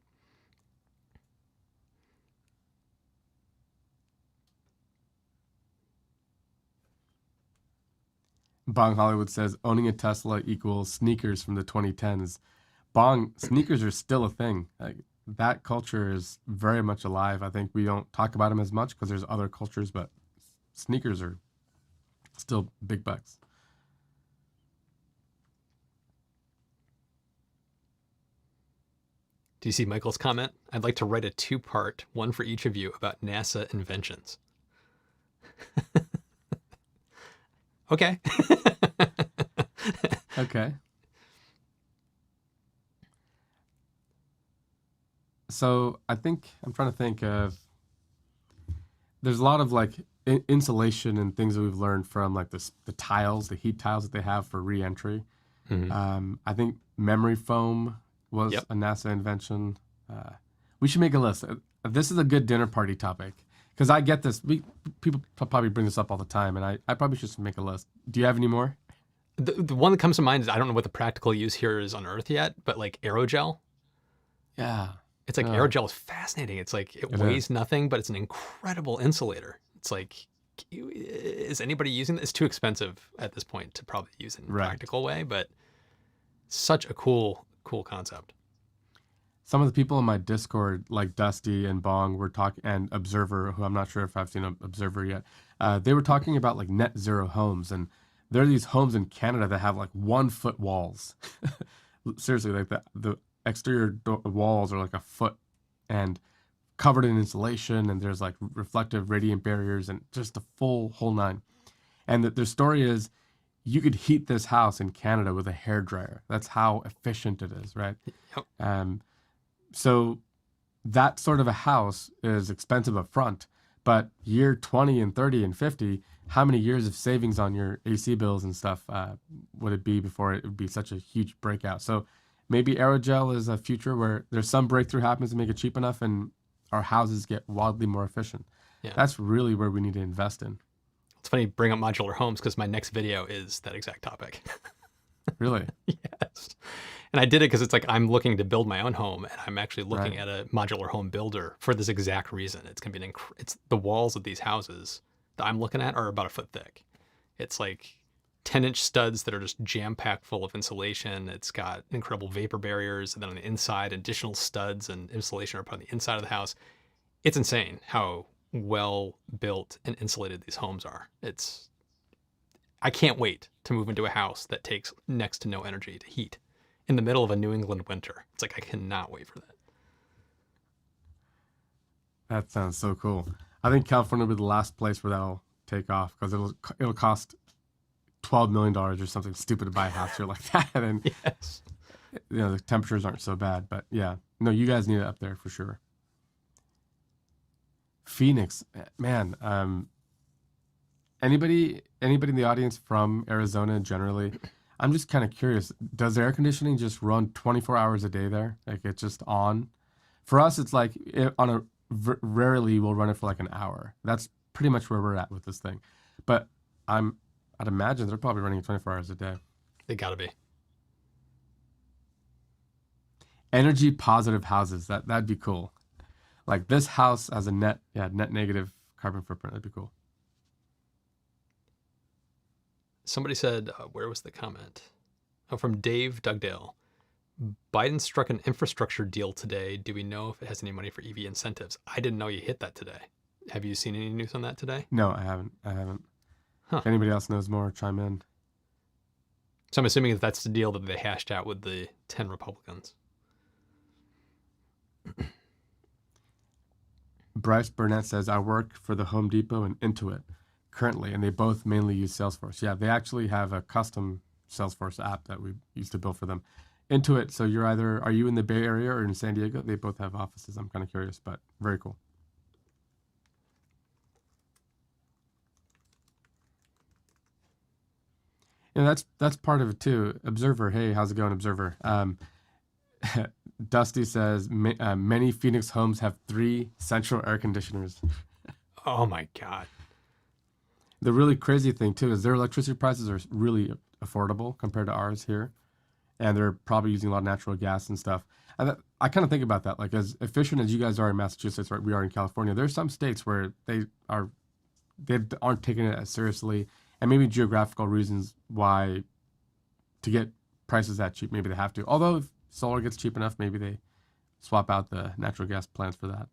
Bong Hollywood says owning a Tesla equals sneakers from the 2010s. Bong, sneakers are still a thing. That culture is very much alive. I think we don't talk about them as much because there's other cultures, but sneakers are still big bucks. Do you see Michael's comment? I'd like to write a 2-part, one for each of you, about NASA inventions. Okay. Okay. So I think I'm trying to think of there's a lot of like insulation and things that we've learned from like the tiles, the heat tiles that they have for re-entry. Hmm. I think memory foam was Yep. a NASA invention. We should make a list. This is a good dinner party topic because I get this. People probably bring this up all the time, and I probably should make a list. Do you have any more? The one that comes to mind is I don't know what the practical use here is on Earth yet, but like aerogel. Yeah. It's like Uh, aerogel is fascinating. It's like it it weighs is. nothing, but it's an incredible insulator. It's like, is anybody using this? It's too expensive at this point to probably use it in a Right. practical way, but such a cool concept. Some of the people in my Discord, like Dusty and Bong, were talking, and Observer, who I'm not sure if I've seen Observer yet. They were talking about like net zero homes, and there are these homes in Canada that have like 1 foot walls. Seriously, like the exterior walls are like a foot and covered in insulation, and there's like reflective radiant barriers and just the full whole nine. And their story is you could heat this house in Canada with a hair dryer. That's how efficient it is, right? Yep. So that sort of a house is expensive up front, but year 20 and 30 and 50, how many years of savings on your AC bills and stuff would it be before it would be such a huge breakout? So maybe aerogel is a future where there's some breakthrough happens to make it cheap enough and our houses get wildly more efficient. Yeah. That's really where we need to invest in. It's funny you bring up modular homes because my next video is that exact topic. Really? Yes. And I did it because it's like I'm looking to build my own home, and I'm actually looking Right. at a modular home builder for this exact reason. It's gonna be it's the walls of these houses that I'm looking at are about a foot thick. It's like 10-inch studs that are just jam-packed full of insulation. It's got incredible vapor barriers, and then on the inside, additional studs and insulation are put on the inside of the house. It's insane how well built and insulated these homes are. I can't wait to move into a house that takes next to no energy to heat in the middle of a New England winter. It's like I cannot wait for that. That sounds so cool. I think California will be the last place where that'll take off because it'll cost $12 million or something stupid to buy a house here like that, and Yes. the temperatures aren't so bad. But yeah, no, you guys need it up there for sure. Phoenix, man. Anybody in the audience from Arizona generally? I'm just kind of curious. Does air conditioning just run 24 hours a day there? Like it's just on? For us, it's like rarely we'll run it for like an hour. That's pretty much where we're at with this thing. But I'd imagine they're probably running it 24 hours a day. They gotta be. Energy positive houses. That'd be cool. Like this house has a net negative carbon footprint. That'd be cool. Somebody said, where was the comment? Oh, from Dave Dugdale. Biden struck an infrastructure deal today. Do we know if it has any money for EV incentives? I didn't know you hit that today. Have you seen any news on that today? No, I haven't. Huh. If anybody else knows more, chime in. So I'm assuming that that's the deal that they hashed out with the 10 Republicans. Bryce Burnett says, I work for the Home Depot and Intuit currently, and they both mainly use Salesforce. Yeah, they actually have a custom Salesforce app that we used to build for them. Intuit, so are you in the Bay Area or in San Diego? They both have offices. I'm kind of curious, but very cool. And that's part of it too. Observer, hey, how's it going, Observer? Dusty says many Phoenix homes have 3 central air conditioners. Oh my God. The really crazy thing too is their electricity prices are really affordable compared to ours here, and they're probably using a lot of natural gas and stuff. And I kind of think about that, like as efficient as you guys are in Massachusetts, right? We are in California. There's some states where they aren't taking it as seriously, and maybe geographical reasons why to get prices that cheap. Maybe they have to. Although if solar gets cheap enough, maybe they swap out the natural gas plants for that.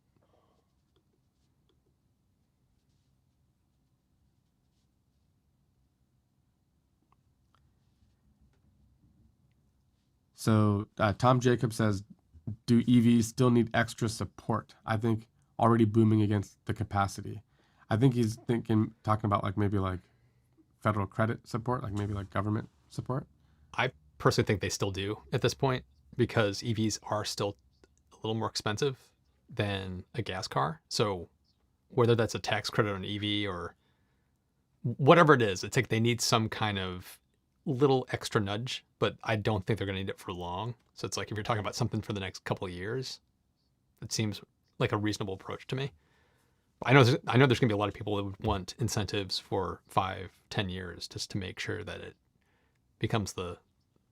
So Tom Jacob says, do EVs still need extra support? I think already booming against the capacity. I think he's talking about like maybe like federal credit support, like maybe like government support. I personally think they still do at this point because EVs are still a little more expensive than a gas car. So whether that's a tax credit on EV or whatever it is. It's like they need some kind of little extra nudge, but I don't think they're going to need it for long. So it's like if you're talking about something for the next couple of years, it seems like a reasonable approach to me. I know there's going to be a lot of people that would want incentives for 5-10 years just to make sure that it becomes the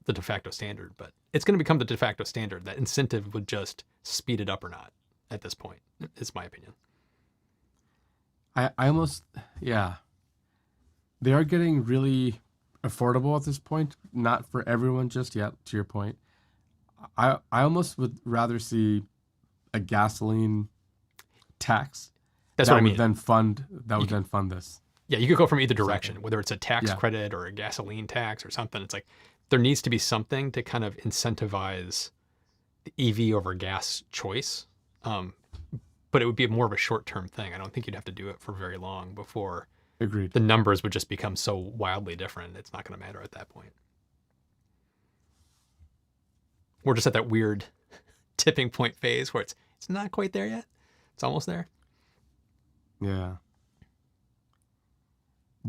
de facto standard, but it's going to become the de facto standard. That incentive would just speed it up or not at this point, is my opinion. I almost, yeah. They are getting really affordable at this point. Not for everyone just yet, to your point. I almost would rather see a gasoline tax That's what I mean. would then fund this. Yeah, you could go from either direction, whether it's a tax credit or a gasoline tax or something. It's like there needs to be something to kind of incentivize the EV over gas choice. But it would be more of a short-term thing. I don't think you'd have to do it for very long before Agreed. the numbers would just become so wildly different. It's not going to matter at that point. We're just at that weird tipping point phase where it's not quite there yet. It's almost there. Yeah.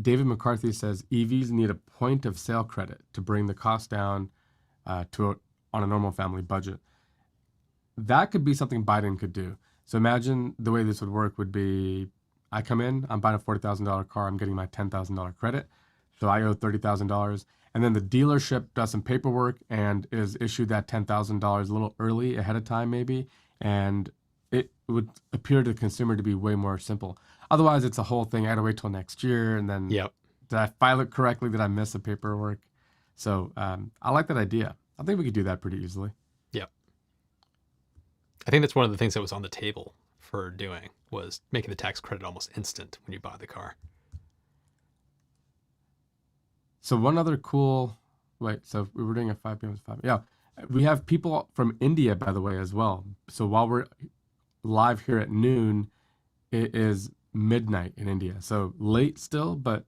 David McCarthy says EVs need a point of sale credit to bring the cost down on a normal family budget. That could be something Biden could do. So imagine the way this would work would be, I come in, I'm buying a $40,000 car, I'm getting my $10,000 credit. So I owe $30,000. And then the dealership does some paperwork and is issued that $10,000 a little early ahead of time maybe. And it would appear to the consumer to be way more simple. Otherwise, it's a whole thing. I got to wait till next year. And then did I file it correctly? Did I miss the paperwork? So I like that idea. I think we could do that pretty easily. Yep. I think that's one of the things that was on the table for doing was making the tax credit almost instant when you buy the car. So one other cool, so we were doing a 5 p.m. 5. Yeah. We have people from India, by the way, as well. So while we're live here at noon, it is midnight in India. So late still, but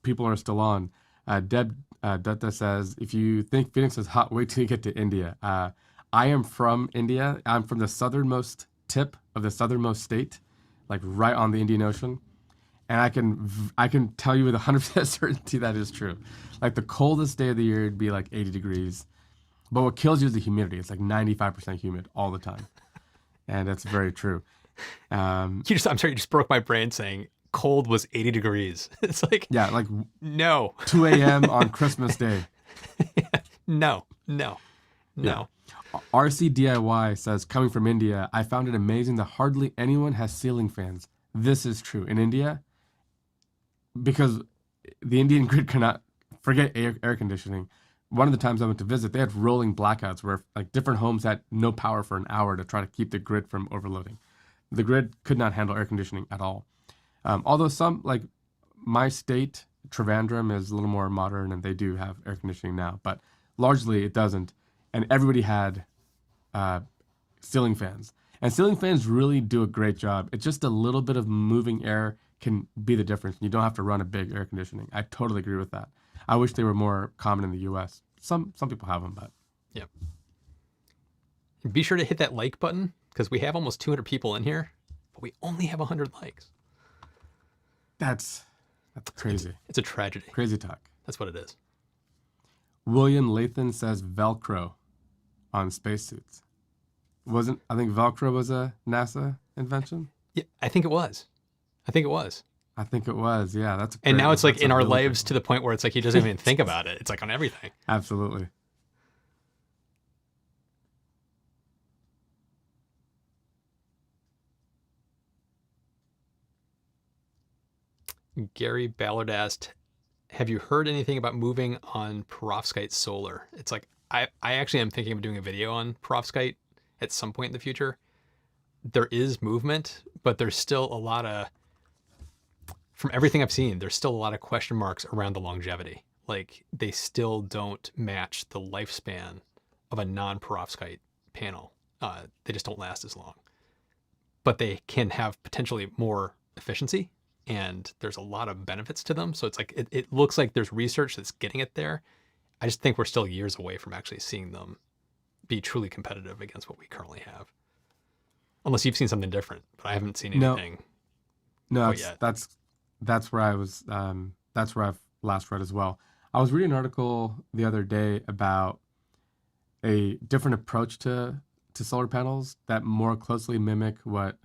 people are still on. Deb Dutta says, if you think Phoenix is hot, wait till you get to India. I am from India. I'm from the southernmost tip of the southernmost state, like right on the Indian Ocean. And I can tell you with 100% certainty that is true. Like the coldest day of the year would be like 80 degrees. But what kills you is the humidity. It's like 95% humid all the time. And that's very true. I'm sorry, you just broke my brain saying cold was 80 degrees. It's like, no. 2 a.m. on Christmas Day. No. RC DIY says, coming from India, I found it amazing that hardly anyone has ceiling fans. This is true. In India, because the Indian grid cannot forget air conditioning. One of the times I went to visit, they had rolling blackouts where like different homes had no power for an hour to try to keep the grid from overloading. The grid could not handle air conditioning at all. Although some, like my state, Trivandrum, is a little more modern and they do have air conditioning now, but largely it doesn't. And everybody had ceiling fans. And ceiling fans really do a great job. It's just a little bit of moving air can be the difference. You don't have to run a big air conditioning. I totally agree with that. I wish they were more common in the U.S. Some people have them, but. Yeah. Be sure to hit that like button because we have almost 200 people in here, but we only have 100 likes. That's crazy. It's a tragedy. Crazy talk. That's what it is. William Lathan says Velcro on spacesuits. I think Velcro was a NASA invention? Yeah, I think it was. Yeah, that's and now it's like in our lives to the point where it's like he doesn't even think about it. It's like on everything. Absolutely. Gary Ballard asked, have you heard anything about moving on perovskite solar? It's like, I actually am thinking of doing a video on perovskite at some point in the future. There is movement, but there's still a lot of, from everything I've seen, there's still a lot of question marks around the longevity. Like they still don't match the lifespan of a non-perovskite panel. They just don't last as long, but they can have potentially more efficiency and there's a lot of benefits to them. So it's like, it looks like there's research that's getting it there. I just think we're still years away from actually seeing them be truly competitive against what we currently have. Unless you've seen something different, but I haven't seen anything No, quite yet. that's where I was. That's where I've last read as well. I was reading an article the other day about a different approach to solar panels that more closely mimic what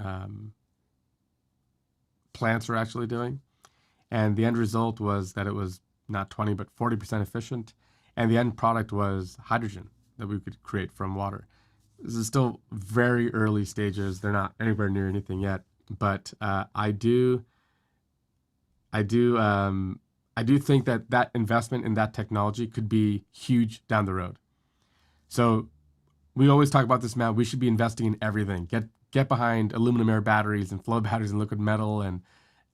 plants are actually doing. And the end result was that it was not 20, but 40% efficient. And the end product was hydrogen that we could create from water. This is still very early stages. They're not anywhere near anything yet. But I do think that investment in that technology could be huge down the road. So we always talk about this, Matt. We should be investing in everything. Get behind aluminum air batteries and flow batteries and liquid metal and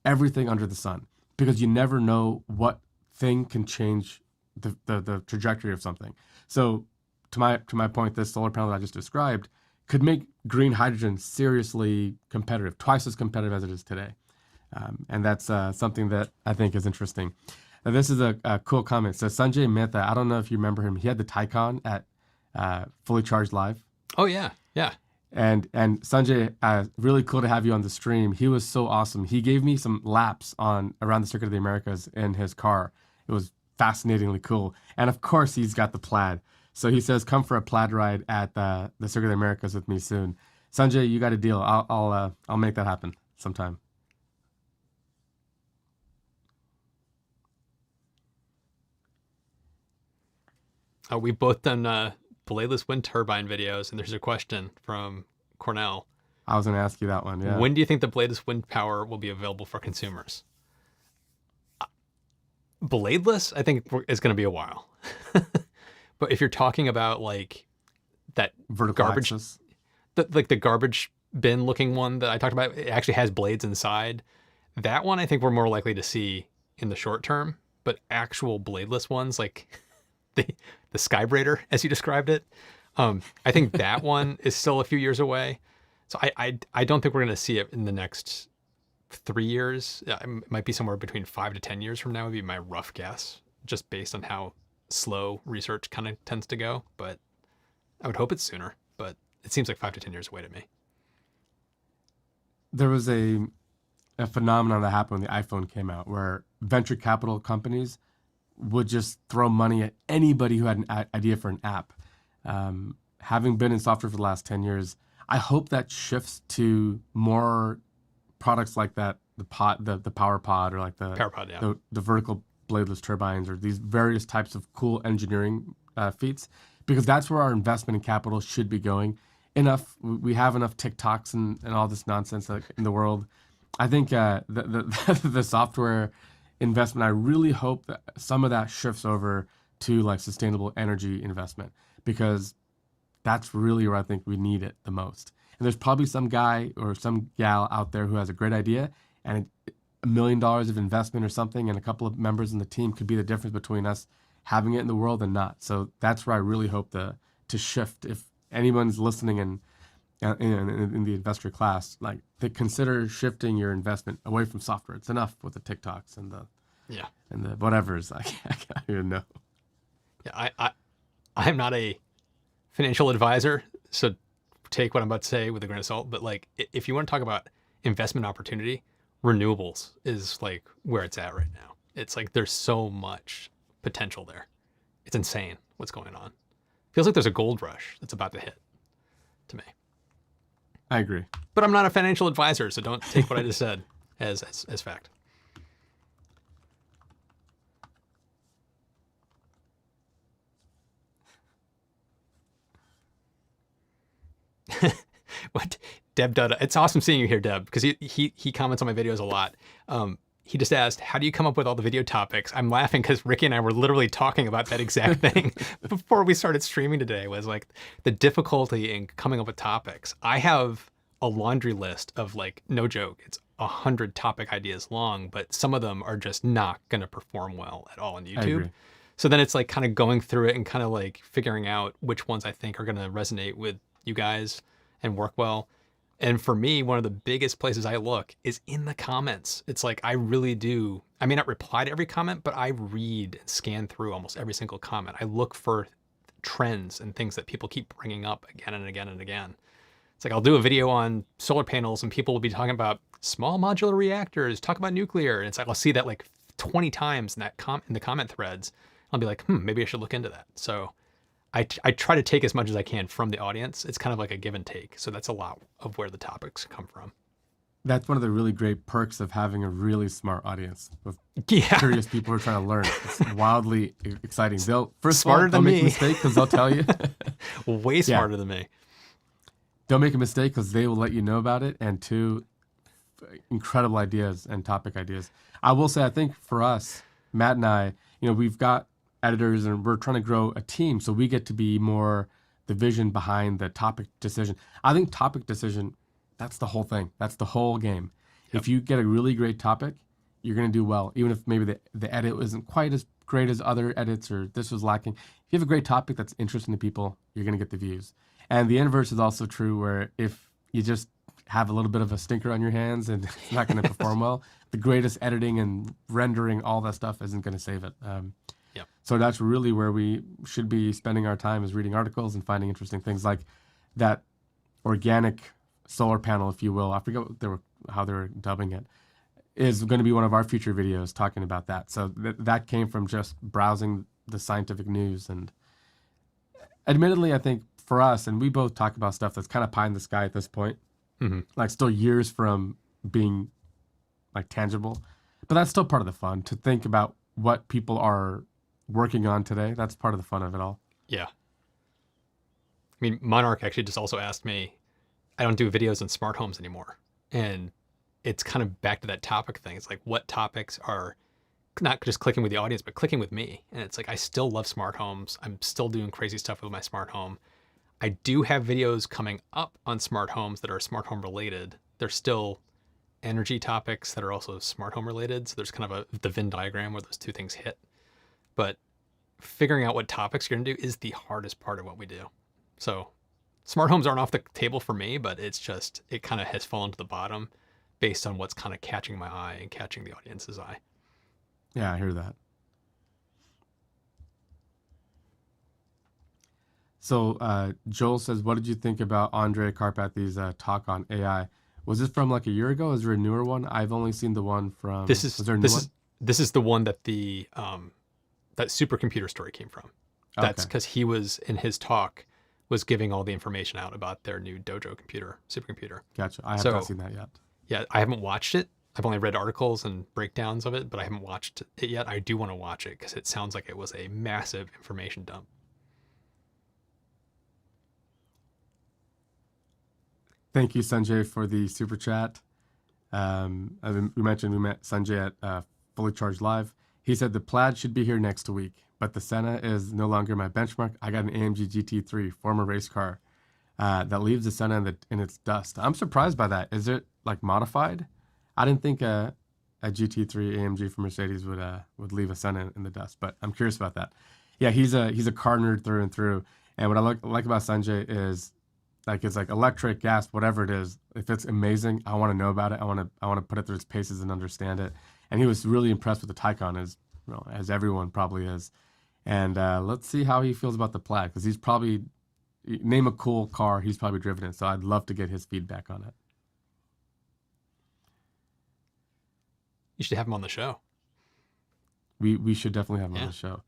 everything under the sun, because you never know what thing can change the trajectory of something. So to my point, this solar panel that I just described could make green hydrogen seriously competitive, twice as competitive as it is today. And that's something that I think is interesting. Now, this is a cool comment. So Sanjay Mehta, I don't know if you remember him. He had the Tycon at Fully Charged Live. Oh yeah, yeah. And Sanjay, really cool to have you on the stream. He was so awesome. He gave me some laps around the Circuit of the Americas in his car. It was fascinatingly cool. And of course, he's got the plaid. So he says, "Come for a plaid ride at the Circuit of the Americas with me soon." Sanjay, you got a deal. I'll make that happen sometime. We've both done Bladeless wind turbine videos, and there's a question from Cornell. I was going to ask you that one. Yeah. When do you think the Bladeless wind power will be available for consumers? Bladeless, I think, is going to be a while. But if you're talking about like that Vertical garbage, axis. the garbage bin looking one that I talked about, it actually has blades inside. That one I think we're more likely to see in the short term. But actual bladeless ones, like the Skybrader, as you described it, I think that one is still a few years away. So I don't think we're going to see it in the next 3 years. It might be somewhere between 5 to 10 years from now would be my rough guess, just based on how slow research kind of tends to go. But I would hope it's sooner, but it seems like 5 to 10 years away to me. There was a phenomenon that happened when the iPhone came out where venture capital companies would just throw money at anybody who had an idea for an app. Having been in software for the last 10 years, I hope that shifts to more products like that, the power pod, or like the PowerPod, yeah. the vertical bladeless turbines, or these various types of cool engineering feats, because that's where our investment in capital should be going. We have enough TikToks and all this nonsense in the world. I think the software investment, I really hope that some of that shifts over to like sustainable energy investment, because that's really where I think we need it the most. And there's probably some guy or some gal out there who has a great idea, and $1 million of investment or something and a couple of members in the team could be the difference between us having it in the world and not. So that's where I really hope to shift. If anyone's listening in the investor class, like, they consider shifting your investment away from software. It's enough with the TikToks and the whatevers. I can't even know. Yeah, I'm not a financial advisor, so take what I'm about to say with a grain of salt. But like, if you want to talk about investment opportunity, renewables is like where it's at right now. It's like there's so much potential there. It's insane what's going on. Feels like there's a gold rush that's about to hit, to me. I agree. But I'm not a financial advisor, so don't take what I just said as fact. What Deb Dutta? It's awesome seeing you here, Deb, because he comments on my videos a lot. He just asked, "How do you come up with all the video topics?" I'm laughing because Ricky and I were literally talking about that exact thing before we started streaming today. Was like the difficulty in coming up with topics. I have a laundry list of, like, no joke, it's 100 topic ideas long, but some of them are just not going to perform well at all on YouTube. So then it's like kind of going through it and kind of like figuring out which ones I think are going to resonate with you guys and work well. And for me, one of the biggest places I look is in the comments. It's like, I really do. I may not reply to every comment, but I read and scan through almost every single comment. I look for trends and things that people keep bringing up again and again and again. It's like I'll do a video on solar panels and people will be talking about small modular reactors, talk about nuclear. And it's like I'll see that like 20 times in that in the comment threads. I'll be like, maybe I should look into that. So I try to take as much as I can from the audience. It's kind of like a give and take. So that's a lot of where the topics come from. That's one of the really great perks of having a really smart audience of Yeah. curious people who are trying to learn. It's wildly exciting. They'll Smarter they'll than make me. a mistake because they'll tell you. Way smarter than me. Don't make a mistake because they will let you know about it. And two, incredible ideas and topic ideas. I will say, I think for us, Matt and I, we've got editors and we're trying to grow a team. So we get to be more the vision behind the topic decision. I think topic decision, that's the whole thing. That's the whole game. Yep. If you get a really great topic, you're going to do well. Even if maybe the edit isn't quite as great as other edits or this was lacking. If you have a great topic that's interesting to people, you're going to get the views. And the inverse is also true where if you just have a little bit of a stinker on your hands and it's not going to perform well, the greatest editing and rendering, all that stuff isn't going to save it. Yep. So that's really where we should be spending our time, is reading articles and finding interesting things like that organic solar panel, if you will. I forget how they were dubbing it. Is going to be one of our future videos talking about that. So that came from just browsing the scientific news. And admittedly, I think for us, and we both talk about stuff that's kind of pie in the sky at this point, like still years from being like tangible, but that's still part of the fun to think about what people are working on today. That's part of the fun of it all. Yeah. I mean, Monarch actually just also asked me, I don't do videos on smart homes anymore. And it's kind of back to that topic thing. It's like, what topics are not just clicking with the audience, but clicking with me? And it's like, I still love smart homes. I'm still doing crazy stuff with my smart home. I do have videos coming up on smart homes that are smart home related. They're still energy topics that are also smart home related. So there's kind of the Venn diagram where those two things hit. But figuring out what topics you're going to do is the hardest part of what we do. So smart homes aren't off the table for me, but it's just, it kind of has fallen to the bottom based on what's kind of catching my eye and catching the audience's eye. Yeah, I hear that. So Joel says, what did you think about Andre Karpathy's talk on AI? Was this from like a year ago? Is there a newer one? I've only seen the one from... This is the one that that supercomputer story came from. That's because he was, in his talk, was giving all the information out about their new Dojo computer, supercomputer. Gotcha. I have not seen that yet. Yeah, I haven't watched it. I've only read articles and breakdowns of it, but I haven't watched it yet. I do want to watch it because it sounds like it was a massive information dump. Thank you, Sanjay, for the super chat. We met Sanjay at Fully Charged Live. He said the Plaid should be here next week, but the Senna is no longer my benchmark. I got an AMG GT3, former race car, that leaves the Senna in its dust. I'm surprised by that. Is it like modified? I didn't think a GT3 AMG from Mercedes would leave a Senna in the dust, but I'm curious about that. Yeah, he's a car nerd through and through. And what I like about Sanjay is, like, it's like electric, gas, whatever it is. If it's amazing, I want to know about it. I want to put it through its paces and understand it. And he was really impressed with the Taycan, as everyone probably is. And let's see how he feels about the Plaid, because he's probably, name a cool car, he's probably driven it. So I'd love to get his feedback on it. You should have him on the show. We should definitely have him on the show.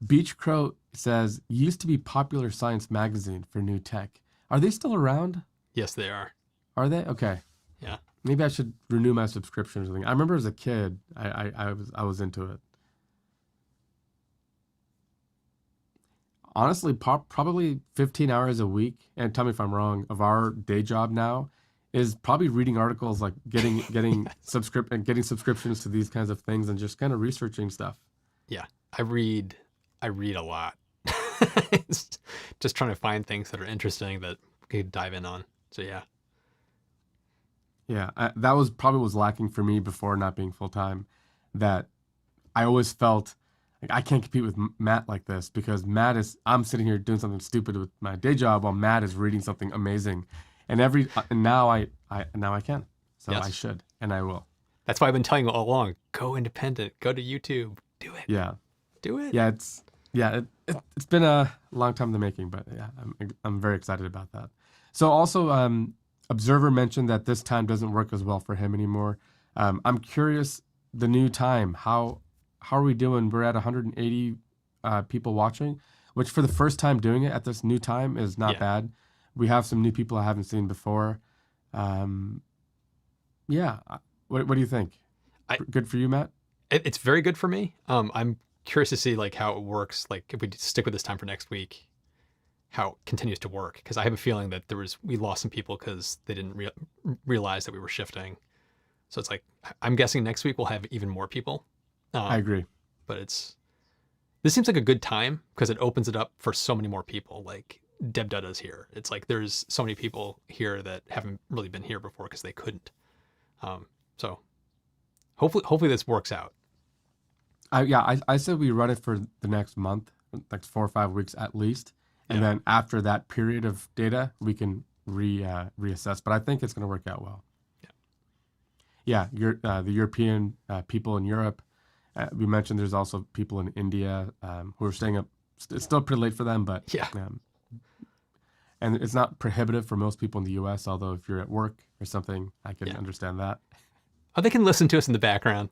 Beach Crow says, used to be Popular Science magazine for new tech. Are they still around? Yes, they are. Are they? Okay. Yeah. Maybe I should renew my subscription or something. I remember as a kid, I was into it. Honestly, probably 15 hours a week, and tell me if I'm wrong, of our day job now is probably reading articles, like getting subscriptions to these kinds of things and just kind of researching stuff. Yeah, I read a lot. Just trying to find things that are interesting that we could dive in on. So yeah. Yeah, that was lacking for me before not being full time. That I always felt like I can't compete with Matt like this, because I'm sitting here doing something stupid with my day job while Matt is reading something amazing, and now I can. So yes. I should, and I will. That's why I've been telling you all along: go independent, go to YouTube, do it. Yeah, do it. Yeah, It's been a long time in the making, but yeah, I'm very excited about that. So also, Observer mentioned that this time doesn't work as well for him anymore. I'm curious, the new time, how are we doing? We're at 180 people watching, which for the first time doing it at this new time is not Yeah. bad. We have some new people I haven't seen before. Yeah, what do you think? Good for you, Matt? It's very good for me. I'm curious to see like how it works. Like if we stick with this time for next week, how it continues to work. Because I have a feeling that we lost some people because they didn't realize that we were shifting. So it's like I'm guessing next week we'll have even more people. I agree. But this seems like a good time because it opens it up for so many more people. Like Deb Dada's here. It's like there's so many people here that haven't really been here before because they couldn't. So hopefully this works out. I said we run it for the next month, like 4 or 5 weeks at least, and then after that period of data, we can reassess. But I think it's going to work out well. Yeah, the European people in Europe. We mentioned there's also people in India who are staying up. It's still pretty late for them, but and it's not prohibitive for most people in the U.S. Although if you're at work or something, I can understand that. Oh, they can listen to us in the background.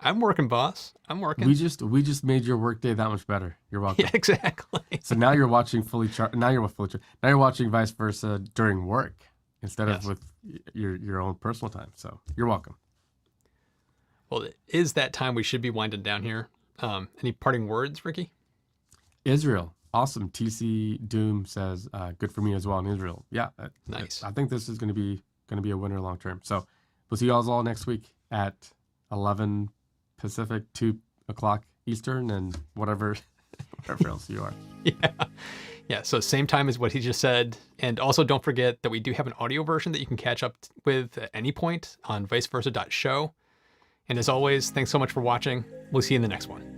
I'm working, boss. I'm working. We just made your workday that much better. You're welcome. Yeah, exactly. So now you're watching now you're watching vice versa during work instead of with your own personal time. So you're welcome. Well, it is that time we should be winding down here. Any parting words, Ricky? Israel. Awesome. TC Doom says, good for me as well in Israel. Yeah. Nice. I think this is going to be a winner long term. So we'll see you all next week at 11 Pacific, 2 o'clock Eastern, and whatever else you are. Yeah. So same time as what he just said. And also don't forget that we do have an audio version that you can catch up with at any point on viceversa.show. And as always, thanks so much for watching. We'll see you in the next one.